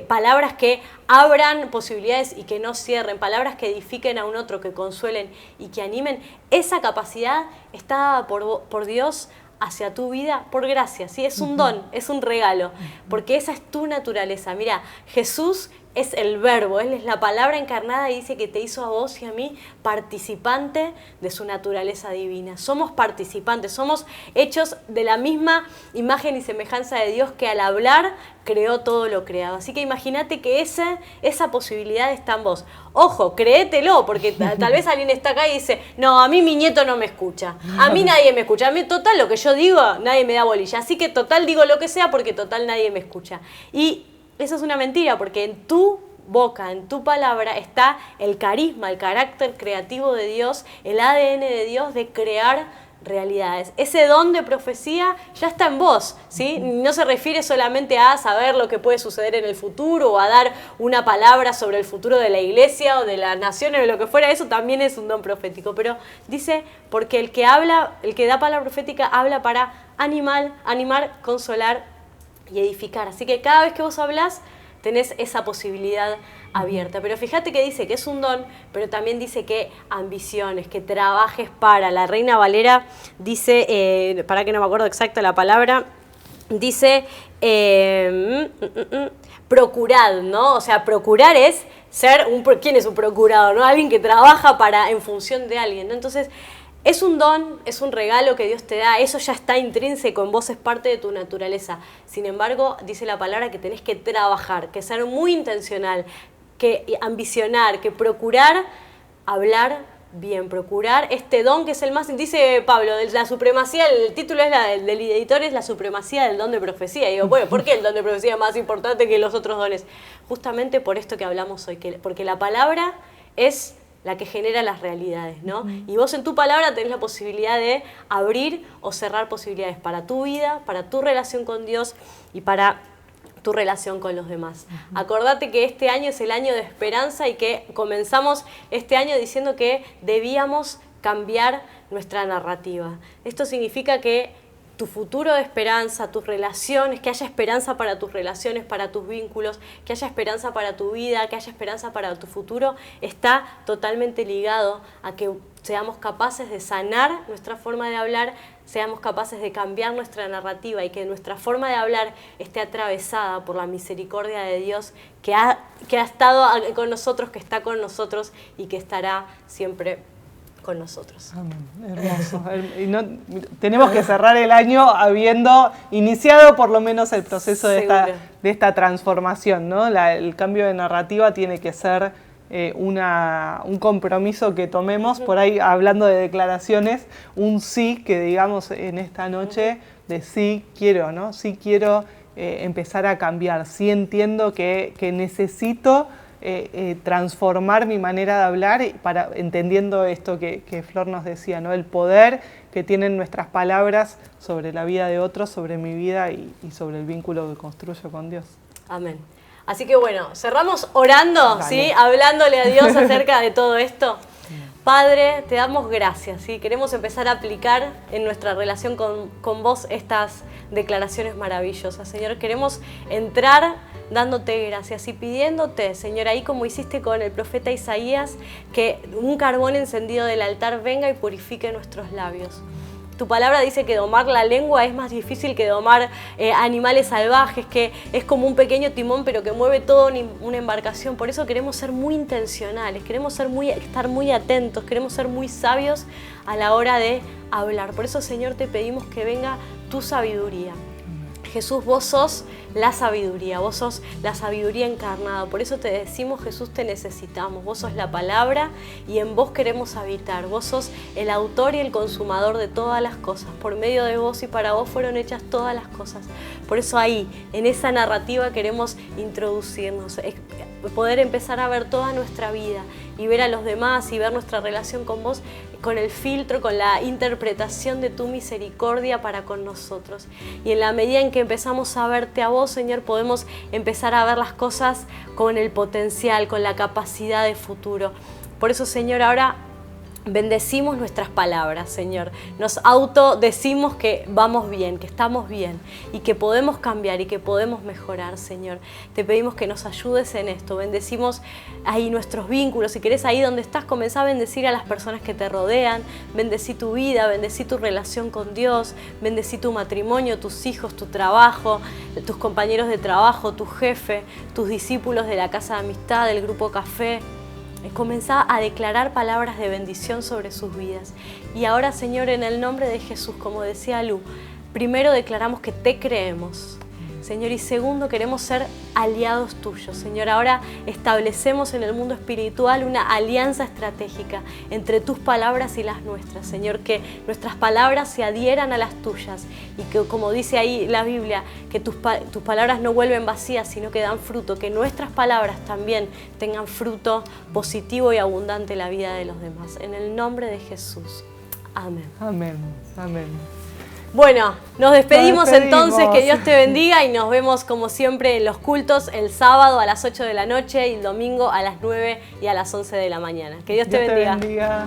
palabras que abran posibilidades y que no cierren, palabras que edifiquen a un otro, que consuelen y que animen. Esa capacidad está dada por Dios hacia tu vida por gracia, ¿sí? Es un don, es un regalo, porque esa es tu naturaleza. Mira, Jesús es el verbo, Él es la palabra encarnada y dice que te hizo a vos y a mí participante de su naturaleza divina. Somos participantes, somos hechos de la misma imagen y semejanza de Dios que al hablar creó todo lo creado. Así que imagínate que esa posibilidad está en vos. Ojo, créetelo, porque tal vez alguien está acá y dice, no, a mí mi nieto no me escucha, a mí nadie me escucha, a mí total lo que yo digo, nadie me da bolilla, así que total digo lo que sea porque total nadie me escucha. Y eso es una mentira, porque en tu boca, en tu palabra, está el carisma, el carácter creativo de Dios, el ADN de Dios de crear realidades. Ese don de profecía ya está en vos, ¿sí? No se refiere solamente a saber lo que puede suceder en el futuro o a dar una palabra sobre el futuro de la iglesia o de las naciones o lo que fuera, eso también es un don profético, pero dice, porque el que da palabra profética habla para animar, consolar y edificar. Así que cada vez que vos hablás, tenés esa posibilidad abierta. Pero fíjate que dice que es un don, pero también dice que ambiciones, que trabajes para. La Reina Valera dice, para que no me acuerdo exacta la palabra, dice procurad, ¿no? O sea, procurar es ser ¿quién es un procurador? ¿No? Alguien que trabaja en función de alguien, ¿no? Entonces, es un don, es un regalo que Dios te da, eso ya está intrínseco en vos, es parte de tu naturaleza. Sin embargo, dice la palabra que tenés que trabajar, que ser muy intencional, que ambicionar, que procurar hablar bien, procurar este don que es el más, dice Pablo, la supremacía, el título del editor es la supremacía del don de profecía. Y digo, bueno, ¿por qué el don de profecía es más importante que los otros dones? Justamente por esto que hablamos hoy, porque la palabra es la que genera las realidades, ¿no? Y vos en tu palabra tenés la posibilidad de abrir o cerrar posibilidades para tu vida, para tu relación con Dios y para tu relación con los demás. Acordate que este año es el año de esperanza y que comenzamos este año diciendo que debíamos cambiar nuestra narrativa. Esto significa que tu futuro de esperanza, tus relaciones, que haya esperanza para tus relaciones, para tus vínculos, que haya esperanza para tu vida, que haya esperanza para tu futuro, está totalmente ligado a que seamos capaces de sanar nuestra forma de hablar, seamos capaces de cambiar nuestra narrativa y que nuestra forma de hablar esté atravesada por la misericordia de Dios que ha estado con nosotros, que está con nosotros y que estará siempre con nosotros. Amén. Hermoso. Tenemos que cerrar el año habiendo iniciado por lo menos el proceso de esta transformación, ¿no? El cambio de narrativa tiene que ser un compromiso que tomemos, por ahí hablando de declaraciones, un sí que digamos en esta noche de sí quiero, ¿no? Sí quiero empezar a cambiar, sí entiendo que necesito transformar mi manera de hablar entendiendo esto que Flor nos decía, ¿no? El poder que tienen nuestras palabras sobre la vida de otros, sobre mi vida y sobre el vínculo que construyo con Dios. Amén. Así que bueno, cerramos orando, ¿sí? Hablándole a Dios acerca de todo esto. Padre, te damos gracias, ¿sí? Queremos empezar a aplicar en nuestra relación con vos estas declaraciones maravillosas. Señor, queremos entrar dándote gracias y pidiéndote, Señor, ahí como hiciste con el profeta Isaías, que un carbón encendido del altar venga y purifique nuestros labios. Tu palabra dice que domar la lengua es más difícil que domar animales salvajes, que es como un pequeño timón pero que mueve toda una embarcación. Por eso queremos ser muy intencionales, queremos estar muy atentos, queremos ser muy sabios a la hora de hablar. Por eso, Señor, te pedimos que venga tu sabiduría. Jesús, vos sos la sabiduría, vos sos la sabiduría encarnada. Por eso te decimos, Jesús, te necesitamos. Vos sos la palabra y en vos queremos habitar. Vos sos el autor y el consumador de todas las cosas. Por medio de vos y para vos fueron hechas todas las cosas. Por eso ahí, en esa narrativa queremos introducirnos, poder empezar a ver toda nuestra vida y ver a los demás y ver nuestra relación con vos con el filtro, con la interpretación de tu misericordia para con nosotros. Y en la medida en que empezamos a verte a vos, Señor, podemos empezar a ver las cosas con el potencial, con la capacidad de futuro. Por eso, Señor, ahora bendecimos nuestras palabras, Señor. Nos autodecimos que vamos bien, que estamos bien y que podemos cambiar y que podemos mejorar, Señor. Te pedimos que nos ayudes en esto. Bendecimos ahí nuestros vínculos. Si querés, ahí donde estás, comenzá a bendecir a las personas que te rodean. Bendecí tu vida, bendecí tu relación con Dios, bendecí tu matrimonio, tus hijos, tu trabajo, tus compañeros de trabajo, tu jefe, tus discípulos de la casa de amistad, del grupo Café. Comenzá a declarar palabras de bendición sobre sus vidas. Y ahora, Señor, en el nombre de Jesús, como decía Lu, primero declaramos que te creemos, Señor, y segundo, queremos ser aliados tuyos. Señor, ahora establecemos en el mundo espiritual una alianza estratégica entre tus palabras y las nuestras. Señor, que nuestras palabras se adhieran a las tuyas y que, como dice ahí la Biblia, que tus palabras no vuelven vacías, sino que dan fruto, que nuestras palabras también tengan fruto positivo y abundante en la vida de los demás. En el nombre de Jesús. Amén. Amén. Amén. Bueno, nos despedimos entonces, que Dios te bendiga y nos vemos como siempre en los cultos el sábado a las 8 de la noche y el domingo a las 9 y a las 11 de la mañana. Que Dios te bendiga.